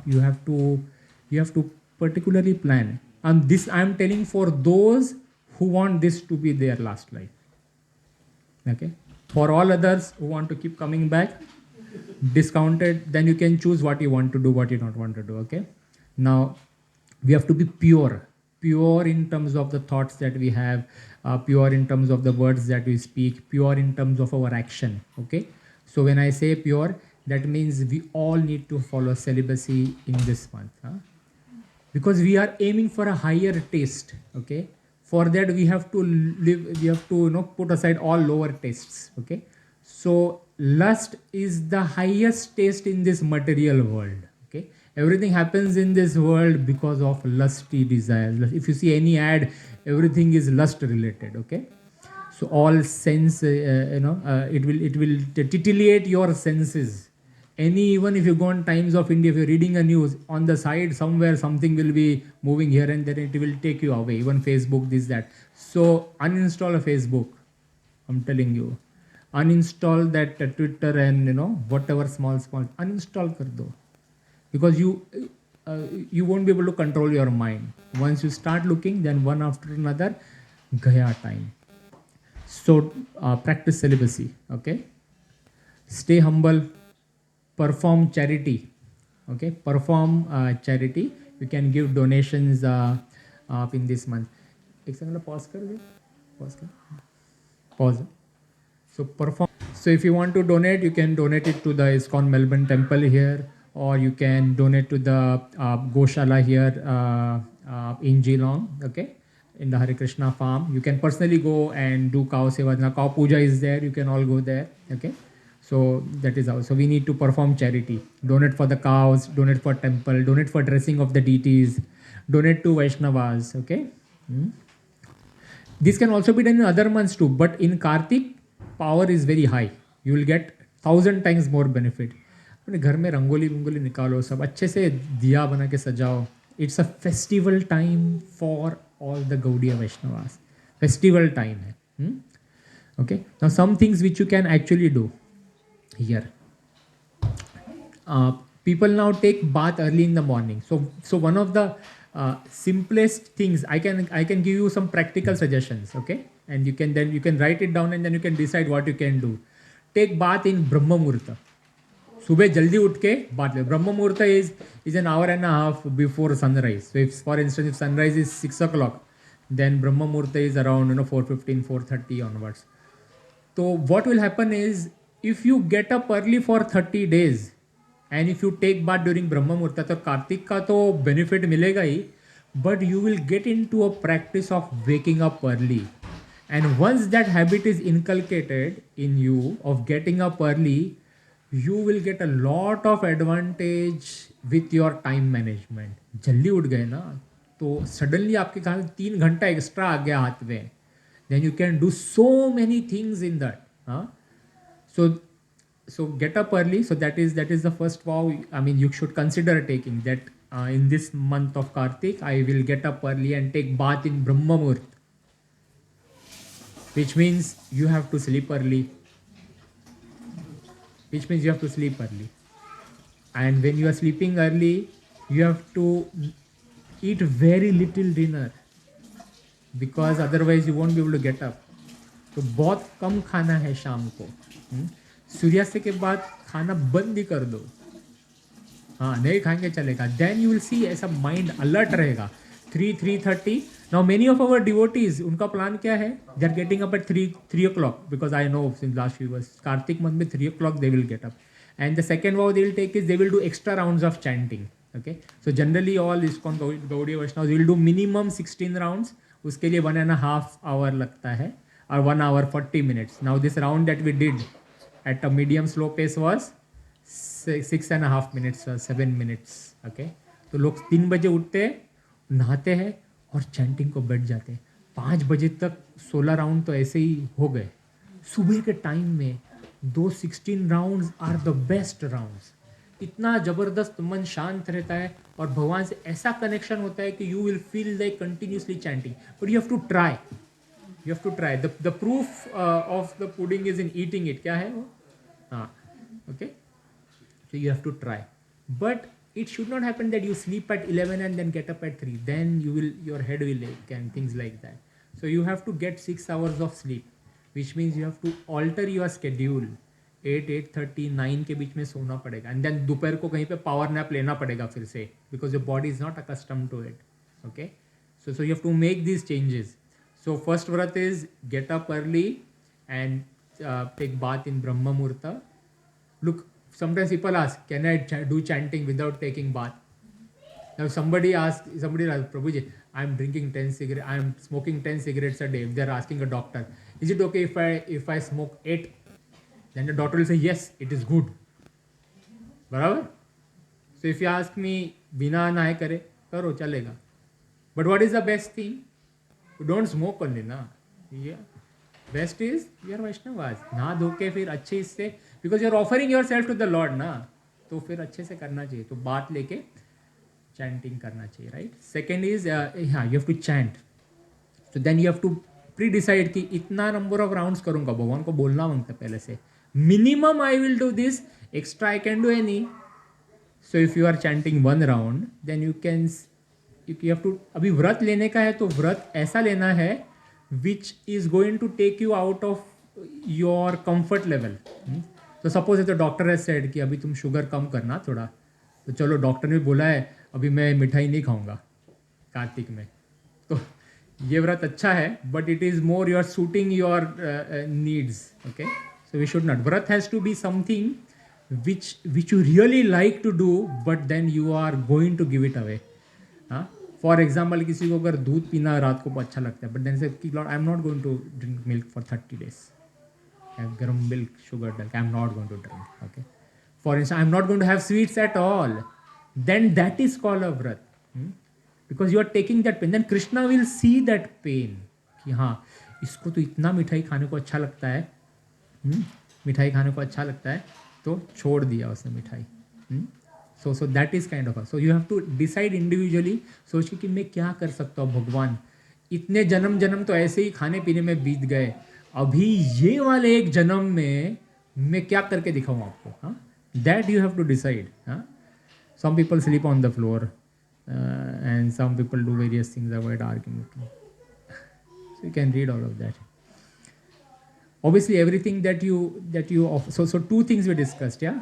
you have to particularly plan. And this I am telling for those who want this to be their last life. Okay. For all others who want to keep coming back, discounted, then you can choose what you want to do, what you don't want to do, okay? Now, we have to be pure in terms of the thoughts that we have, pure in terms of the words that we speak, pure in terms of our action, okay? So when I say pure, that means we all need to follow celibacy in this month, because we are aiming for a higher taste, okay? For that, we have to put aside all lower tastes, okay? So lust is the highest taste in this material world, okay? Everything happens in this world because of lusty desires. If you see any ad, everything is lust related. Okay, so all sense, it will titillate your senses. Even if you go on Times of India, if you're reading a news, on the side somewhere something will be moving here and then it will take you away. Even Facebook, this, that. So uninstall a Facebook. I'm telling you. Uninstall that Twitter and whatever small, uninstall kar do. Because you won't be able to control your mind. Once you start looking, then one after another, gaya time. So practice celibacy, okay? Stay humble, perform charity, okay? Perform charity. You can give donations in this month. एक second pause कर दे, pause. So perform. So if you want to donate, you can donate it to the ISKCON Melbourne temple here, or you can donate to the Goshala here in Geelong, okay? In the Hare Krishna farm. You can personally go and do cow seva. Now cow puja is there, you can all go there, okay? So that is how. So we need to perform charity. Donate for the cows, donate for temple, donate for dressing of the deities, donate to Vaishnavas, okay? This can also be done in other months too, but in Karthik, power is very high. You will get 1,000 times more benefit. अपने घर में रंगोली निकालो, सब अच्छे से दिया बना के सजाओ. It's a festival time for all the Gaudiya Vaishnavas. Festival time है. Okay. Now some things which you can actually do here. People now take bath early in the morning. So one of the simplest things, I can give you some practical suggestions, okay? And you can write it down and then you can decide what you can do. Take bath in Brahma Muhurta. सुबह जल्दी उठ के बात ले. Brahma Muhurta is an hour and a half before sunrise. So if, for instance, if sunrise is 6 o'clock, then Brahma Muhurta is around 4:15, 4:30 onwards. So what will happen is, if you get up early for 30 days and if you take bath during Brahma Muhurta, तो कार्तिक का तो benefit मिलेगा ही, but you will get into a practice of waking up early. And once that habit is inculcated in you of getting up early, you will get a lot of advantage with your time management. जल्दी उठ गए ना, तो suddenly आपके काम 3 घंटा extra आ गया हाथ में. Then you can do so many things in that. So get up early. So that is the first vow. I mean, you should consider taking that. In this month of Karthik, I will get up early and take bath in Brahma Muhurta, which means you have to sleep early. And when you are sleeping early, you have to eat very little dinner, because otherwise you won't be able to get up. तो बहुत कम खाना है शाम को. सूर्यास्त के बाद खाना बंद ही कर दो. हाँ, नहीं खाएंगे चलेगा. Then you will see ऐसा mind alert रहेगा. 3:30. Now many of our devotees, उनका plan क्या है? They are getting up at 3 o'clock, because I know since last few years, Karthik month में 3 o'clock they will get up. And the second vow they will take is they will do extra rounds of chanting. Okay. So generally all ISKCON Gaudiya Vaishnavas will do minimum 16 rounds. उसके लिए 1.5 hour लगता है, or 1 hour 40 minutes. Now this round that we did at a medium slow pace was 6.5 minutes or 7 minutes. Okay. तो लोग 3 बजे उठते हैं, नहाते हैं और चैंटिंग को बैठ जाते हैं. 5 बजे तक 16 राउंड तो ऐसे ही हो गए. सुबह के टाइम में दो 16 rounds are the best rounds. इतना ज़बरदस्त मन शांत रहता है और भगवान से ऐसा कनेक्शन होता है कि you will feel like continuously chanting. But you have to try. The proof of the pudding is in eating it. क्या है वो? हाँ, okay. So you have to try. But it should not happen that you sleep at 11 and then get up at 3. Then your head will ache and things like that. So you have to get 6 hours of sleep, which means you have to alter your schedule. 8:30, 9 के बीच में सोना पड़ेगा. And then दोपहर को कहीं पे power nap लेना पड़ेगा फिर से, because your body is not accustomed to it. Okay? So you have to make these changes. So first vrat is get up early and take bath in Brahma Muhurta. Look, sometimes people ask, can I do chanting without taking bath? Now somebody asked, Prabhuji, I'm drinking 10 cigarettes, I'm smoking 10 cigarettes a day. If they're asking a doctor, is it okay if I smoke 8? Then the doctor will say, yes, it is good. Barabar? So So if you ask me, बिना नहाए करे करो चलेगा. But what is the best thing? You don't smoke only ना. Yeah. Best is you are Vaishnavas. नहा धो के फिर अच्छे से, because you are offering yourself to the Lord ना, तो फिर अच्छे से करना चाहिए. तो बात लेके chanting करना चाहिए, right? Second is you have to chant. So then you have to pre-decide कि इतना number of rounds करूँगा. भगवान को बोलना मांगता पहले से. Minimum I will do this. Extra I can do any. So if you are chanting one round, then you have to, अभी व्रत लेने का है तो व्रत ऐसा लेना है which is going to take you out of your comfort level. तो suppose if the doctor has said कि अभी तुम शुगर कम करना थोड़ा, तो चलो डॉक्टर ने बोला है अभी मैं मिठाई नहीं खाऊंगा कार्तिक में, तो ये व्रत अच्छा है, but it is more you are suiting your needs. Okay, so we should not. Vrat has to be something which you really like to do, but then you are going to give it away. For example, किसी को अगर दूध पीना रात को अच्छा लगता है, but then say Lord, I am not going to drink milk for 30 days. Garam milk, sugar, I am not going to drink. Okay. For instance, I am not going to have sweets at all. Then that is called a vrat. Because you are taking that pain. Then Krishna will see that pain. कि हाँ इसको तो इतना मिठाई खाने को अच्छा लगता है, मिठाई खाने को अच्छा लगता है, तो छोड़ दिया उसने मिठाई. So that is kind of a. So you have to decide individually. सोच कि मैं क्या कर सकता हूँ भगवान, इतने जन्म तो ऐसे ही खाने पीने में बीत गए, अभी ये वाले एक जन्म में मैं क्या करके दिखाऊँ आपको. हाँ, that you have to decide. हाँ, some people sleep on the floor and some people do various things, avoid argument. So you can read all of that. Obviously everything that you offer. So two things we discussed. Yeah,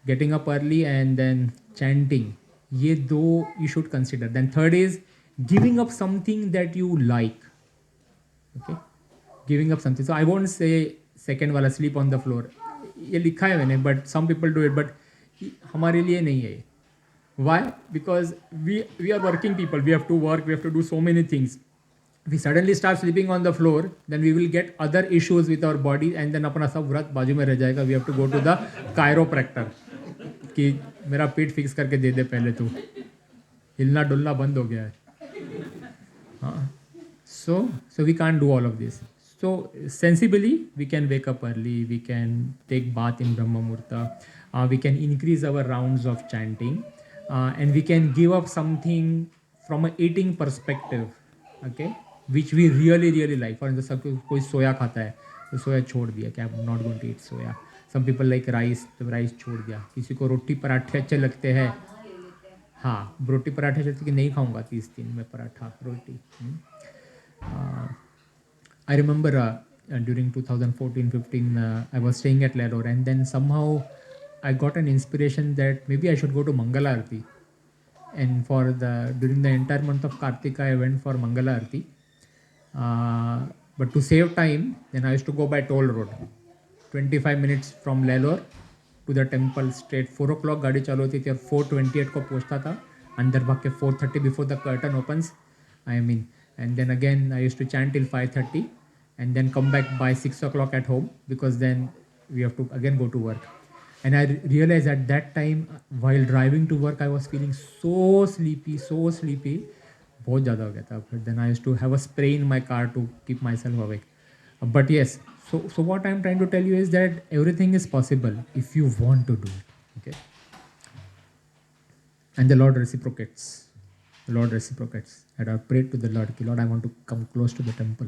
getting up early and then chanting. ये दो you should consider. Then third is giving up something that you like. Okay, giving up something. So I won't say second वाला sleep on the floor. ये लिखा है मैंने, but some people do it, but हमारे लिए नहीं है. Why? Because we are working people. We have to work. We have to do so many things. If we suddenly start sleeping on the floor, then we will get other issues with our body, and then अपना सब व्रत बाजू में रह जाएगा. We have to go to the chiropractor कि मेरा पेट fix करके दे दे पहले, तो हिलना डुलना बंद हो गया है. हाँ, so we can't do all of this. So sensibly we can wake up early, we can take bath in Brahma Muhurta, we can increase our rounds of chanting, and we can give up something from an eating perspective, okay, which we really like. For instance, कोई सोया खाता है तो सोया छोड़ दिया कि I'm not going to eat soya. Some people like rice, तो rice छोड़ दिया. किसी को रोटी पराठे अच्छे लगते हैं, हाँ रोटी पराठे अच्छे लगते कि नहीं खाऊंगा 30 दिन में पराठा रोटी. I remember during 2014-15 I was staying at Lador, and then somehow I got an inspiration that maybe I should go to Mangala Arati. And during the entire month of Karthika I went for Mangala Arati. But to save time, then I used to go by toll road. 25 minutes from Lalor to the temple straight. 4 o'clock गाड़ी चालू होती थी और 4:28 को पहुंचता था. अंदर भाग के 4:30 before the curtain opens. And then again I used to chant till 5:30 and then come back by 6 o'clock at home, because then we have to again go to work. And I realized at that time while driving to work I was feeling so sleepy. बहुत ज़्यादा हो गया था. Then I used to have a spray in my car to keep myself awake. But yes, so what I'm trying to tell you is that everything is possible if you want to do it. Okay, and the Lord reciprocates. And I prayed to the Lord, Lord, I want to come close to the temple.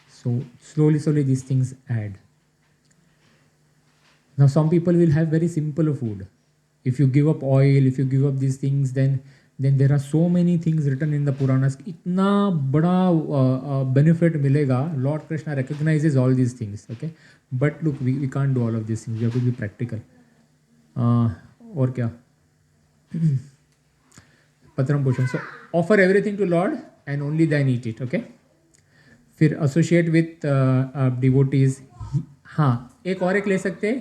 So slowly these things add. Now some people will have very simple food. If you give up oil, if you give up these things, then there are so many things written in the Puranas. इतना बड़ा benefit मिलेगा. Lord Krishna recognizes all these things. Okay, but look, we can't do all of these things. We have to be practical. और क्या? Patram Pushan. So offer everything to Lord and only then eat it. Okay. फिर associate with devotees. हाँ, एक ले सकते हैं.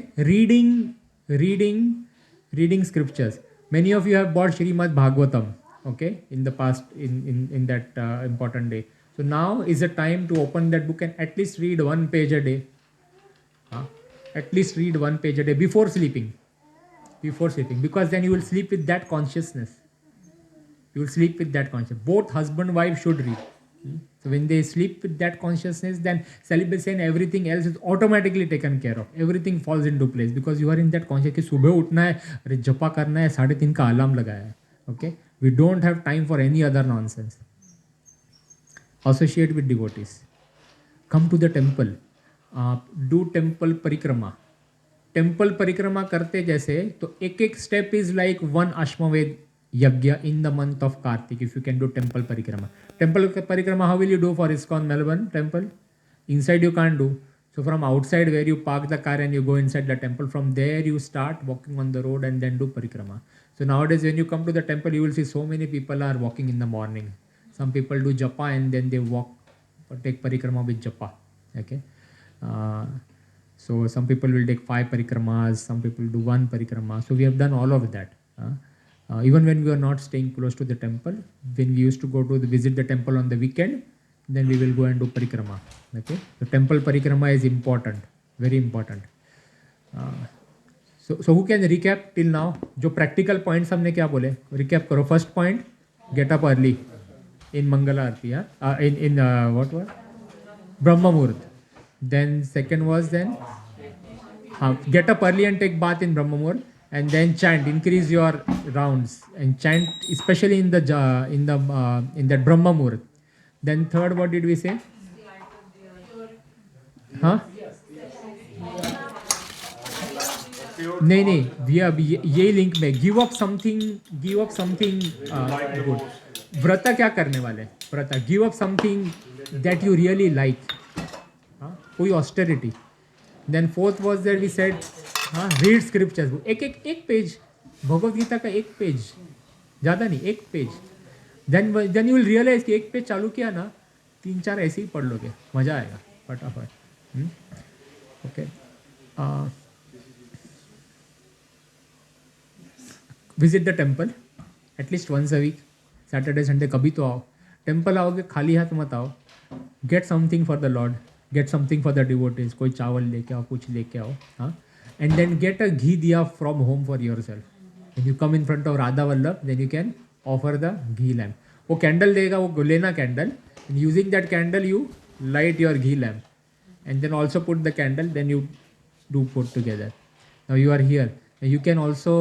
Reading scriptures. Many of you have bought Srimad Bhagavatam, okay, in the past, in that important day. So now is the time to open that book and at least read 1 page a day. At least read 1 page a day before sleeping. before sleeping, because then you will sleep with that consciousness. You will sleep with that consciousness. Both husband and wife should read. So when they sleep with that consciousness, then celibacy and everything else is automatically taken care of. Everything falls into place because you are in that consciousness कि सुबह उठना है, अरे जपा करना है, 3:30 का alarm लगाया है. Okay, we don't have time for any other nonsense. Associate with devotees. Come to the temple. Do temple परिक्रमा. टेम्पल परिक्रमा करते जैसे तो एक एक स्टेप इज लाइक वन अश्वमेध यज्ञ इन the month of Kartik. If you can do temple परिक्रमा. टेम्पल परिक्रमा, how will you do for ISKCON Melbourne temple? Inside you can't do. So from outside where you park the car and you go inside the temple, from there you start walking on the road and then do parikrama. So nowadays when you come to the temple, you will see so many people are walking in the morning. Some people do japa and then they walk or take parikrama with japa. Okay. So some people will take 5 parikramas, some people do 1 parikrama. So we have done all of that. Even when we are not staying close to the temple, when we used to go to visit the temple on the weekend, then we will go and do parikrama. Okay, so temple parikrama is important, very important. So who can recap till now? जो practical points हमने क्या बोले? Recap करो. First point, get up early in Mangala Arti. In what was? Brahma Muhurat. Then second was then get up early and take bath in Brahma Muhurat, and then chant. Increase your rounds and chant, especially in the Brahma Muhurat. Then third, what did we say? हाँ नहीं ये link में give up something good. व्रता क्या करने वाले? Vrata give up something that you really like. कोई austerity. Then fourth was that we said read scriptures. एक पेज भगवद गीता का, एक पेज, ज़्यादा नहीं, एक page. Then you will realise कि एक पेज चालू किया ना, 3-4 ऐसे ही पढ़ लोगे, मज़ा आएगा फटाफट. Okay. Visit the temple at least once a week. Saturday Sunday कभी तो आओ. टेम्पल आओगे खाली हाथ मत आओ. Get something for the lord, get something for the devotees. कोई चावल लेके आओ, कुछ लेके आओ. हाँ. And then get a ghee diya from home for yourself. When you come in front of Radha Vallabh, then you can offer the ghee lamp. वो candle देगा, वो लेना candle. And using that candle, you light your ghee lamp. And then also put the candle, then you do put together. Now you are here. You can also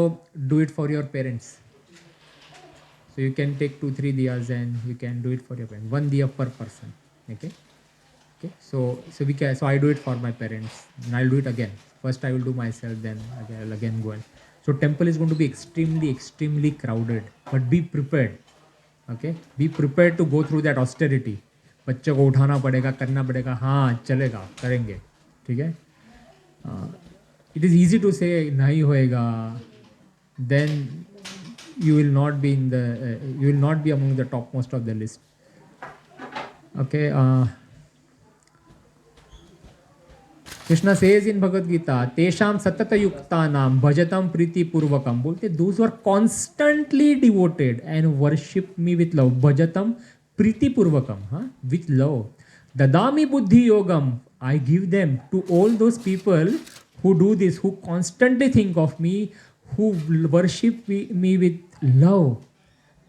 do it for your parents. So you can take 2-3 diyas and you can do it for your parents. 1 diya per person. Okay. Okay. So I do it for my parents, and I'll do it again. First I will do myself, then I'll again go and. So temple is going to be extremely crowded, but be prepared. Okay, be prepared to go through that austerity. बच्चे को उठाना पड़ेगा, करना पड़ेगा. हाँ चलेगा, करेंगे. ठीक है. It is easy to say नहीं होएगा. Then you will not be among the topmost of the list. Okay. Krishna says in Bhagavad Gita, Tesham satata yuktanam bhajatam priti purvakam. बोलते those who are constantly devoted and worship me with love. Bhajatam priti purvakam. With love. Dadami buddhi yogam. I give them to all those people who do this, who constantly think of me, who worship me with love.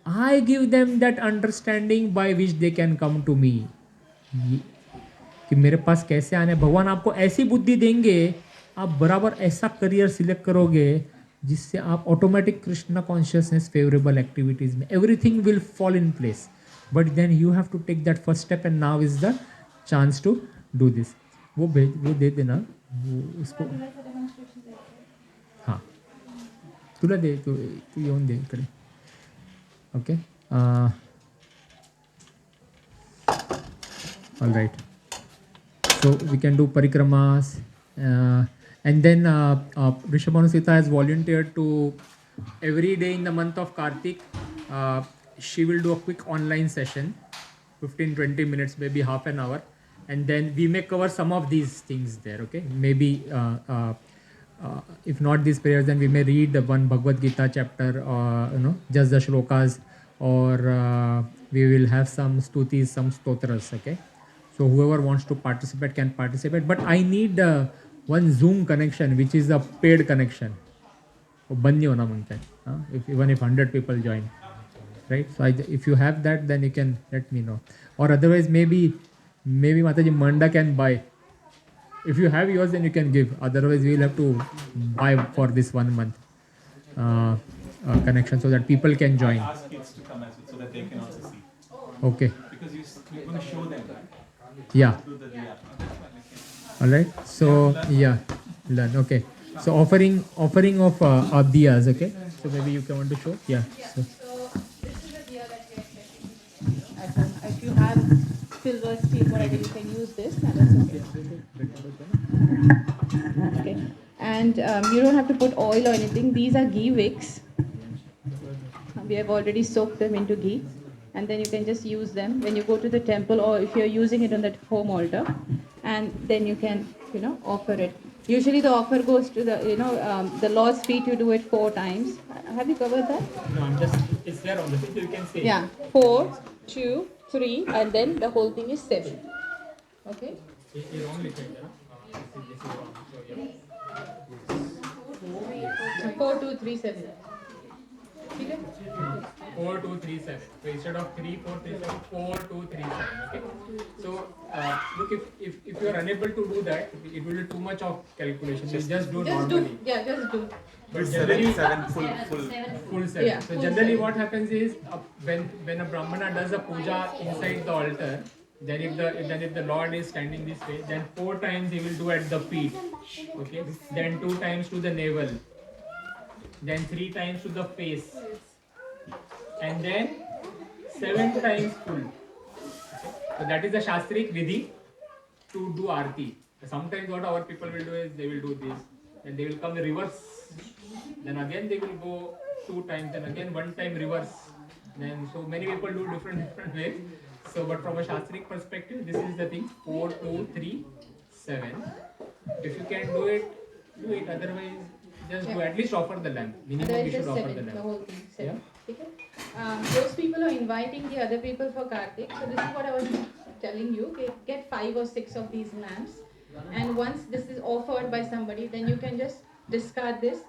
I give them that understanding by which they can come to me. कि मेरे पास कैसे आने. भगवान आपको ऐसी बुद्धि देंगे, आप बराबर ऐसा करियर सिलेक्ट करोगे जिससे आप automatic Krishna consciousness favourable activities में everything will fall in place. But then you have to take that first step, and now is the chance to do this. वो दे देना उसको. हाँ तुला दे, तू येऊन दे इकडे. Okay. All right. So we can do parikramas, and then Rishabhanu Sita has volunteered to every day in the month of Karthik. She will do a quick online session, 15-20 minutes, maybe half an hour, and then we may cover some of these things there. Okay, maybe if not these prayers, then we may read the one Bhagavad Gita chapter, just the shlokas, or we will have some stutis, some stotras. Okay. So whoever wants to participate can participate, but I need one Zoom connection, which is a paid connection. वो बंद नहीं होना मांगता है, even if 100 people join, right? So if you have that, then you can let me know. Or otherwise, maybe Mataji Manda can buy. If you have yours, then you can give. Otherwise, we will have to buy for this 1 month connection so that people can join. Ask kids to come as well so that they can also see. Okay. Because you're going to show them, right? Yeah. Do the diya. All right. So yeah, learn. Okay. So offering of diyas. Okay. So maybe you can want to show. Yeah. So. So this is the diya that we are setting at home. If you have silver, steel, whatever, you can use this. And that's okay. Okay. And you don't have to put oil or anything. These are ghee wicks. We have already soaked them into ghee. And then you can just use them when you go to the temple, or if you're using it on that home altar. And then you can, offer it. Usually the offer goes to the Lord's feet. You do it 4 times. Have you covered that? No, it's there on the feet. You can say. Yeah. 4, 2, 3, and then the whole thing is 7. Okay. It's only 10, 4, 2, 3, 7. Okay? 4, 2, 3, 7. So instead of 3, 4, 3, 7, 4, 2, 3, 7. Okay. So look, if you are unable to do that, it will be too much of calculation. You just do normally. Just do. But generally, full 7. Yeah, So full generally, 7. what happens is when a brahmana does a puja inside the altar, then if the Lord is standing this way, then 4 times he will do at the feet. Okay. Then 2 times to the navel. Then 3 times to the face. And then 7 times full. Okay. So that is the Shastric Vidhi to do Aarti. Sometimes what our people will do is they will do this. Then they will come in reverse. Then again they will go 2 times. Then again 1 time reverse. Then so many people do different ways. So but from a Shastric perspective, this is the thing. 4, 2, 3, 7. If you can do it, do it. Otherwise, just do at least offer the lamp. Minimum you should offer the lamp. The whole thing, 7. Yeah. Okay. Those people are inviting the other people for Karthik. So this is what I was telling you. Okay, get 5 or 6 of these lamps. And once this is offered by somebody, then you can just discard this.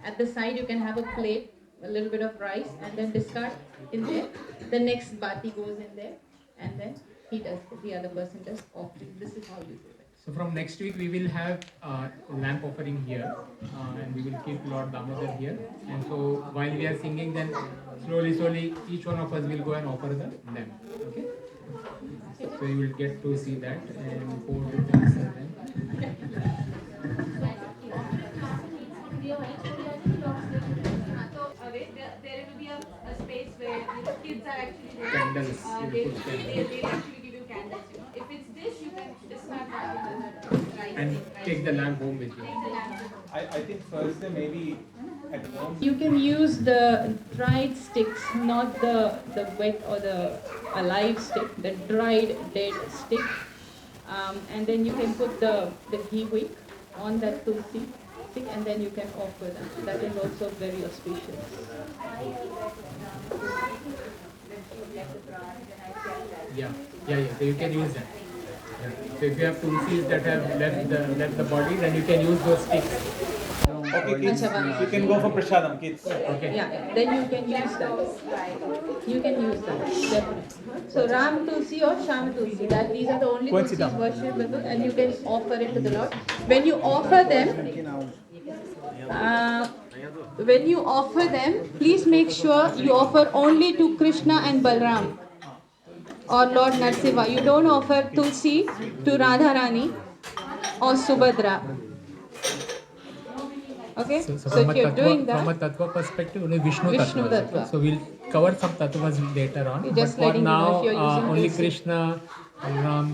At the side, you can have a plate, a little bit of rice, and then discard in there. The next bati goes in there, and then the other person does offering. This is how you do it. So from next week we will have lamp offering here, and we will keep Lord Damodar here. And so while we are singing, then slowly each one of us will go and offer the lamp. Okay. So you will get to see that. And 4, 2, 3, 7. There will be a space where the kids are actually there. Candles. They actually give you candles. If it's this, you can discard that And take the lamp home with you. I think Thursday maybe at home. You can use the dried sticks, not the wet or the alive stick, the dried dead stick. And then you can put the ghee wick on that tulsi stick, and then you can offer that. That is also very auspicious. Yeah. So you can use that. Yeah. So if you have tulsis that have left the body, then you can use those sticks. Okay, kids, you can go for prasadam, kids. Okay. Yeah, then you can use that. You can use that, definitely. So Ram Tulsi or Sham Tulsi, these are the only Tulsis worshipable, and you can offer it to the Lord. When you offer them, please make sure you offer only to Krishna and Balram or Lord Narsiva. You don't offer Tulsi to Radharani or Subhadra. Okay? So if you're doing that, from a tattva perspective, only Vishnu Vishnu tattvas. tattva. So we'll cover some tattvas later on. You're But just for letting me know now, if you're using only Tulsi. Krishna and Ram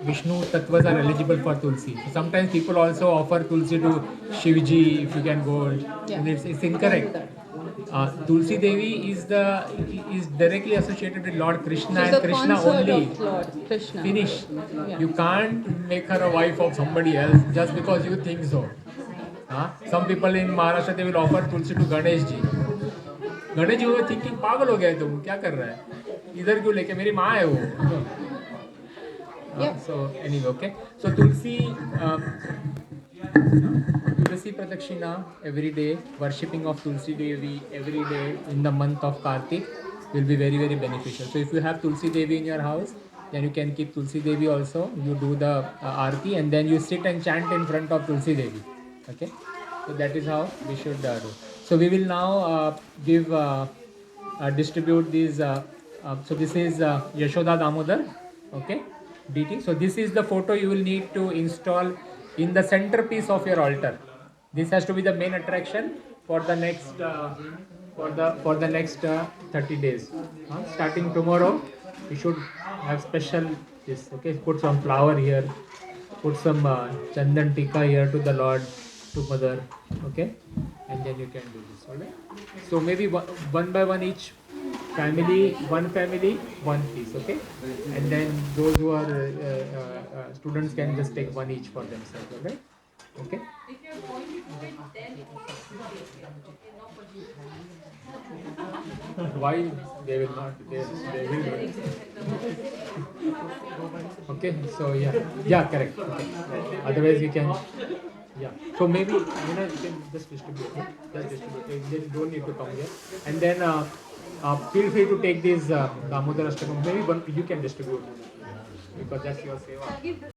Vishnu tattvas are eligible for Tulsi. So sometimes people also offer Tulsi to Shivji if you can go. Yeah. And it's incorrect. Tulsi Devi is directly associated with Lord Krishna she's and the Krishna consort only. of Lord Krishna. Finish. Yeah. You can't make her a wife of somebody else just because you think so. Some people in Maharashtra they will offer Tulsi to Ganesh ji. Ganesh ji were thinking पागल हो गया तुम क्या कर रहा है इधर क्यों लेके मेरी माँ है वो. Yeah. So anyway, okay. So Tulsi Tulsi Pradakshina every day, worshipping of Tulsi Devi every day in the month of Kartik will be very, very beneficial. So if you have Tulsi Devi in your house, then you can keep Tulsi Devi also. You do the Aarti and then you sit and chant in front of Tulsi Devi. Okay? So that is how we should do. So we will now distribute these. So this is Yashoda Damodar. Okay? DT. So this is the photo you will need to install in the centerpiece of your altar. This has to be the main attraction for the next 30 days. Starting tomorrow, you should have special this. Okay, put some flower here, put some chandan tika here to the Lord, to Mother. Okay, and then you can do this. Alright. So maybe one by one each family, one piece. Okay, and then those who are students can just take one each for themselves. Alright. Okay. If you're going to do it, then it's okay, not for you. Why they will not? They will do it. Okay. So yeah, correct. Okay. Otherwise you can. Yeah. So maybe you can just distribute it. Just distribute it. Then don't need to come here. And then feel free to take these Damodar Ashtakam. Maybe you can distribute because that's your seva.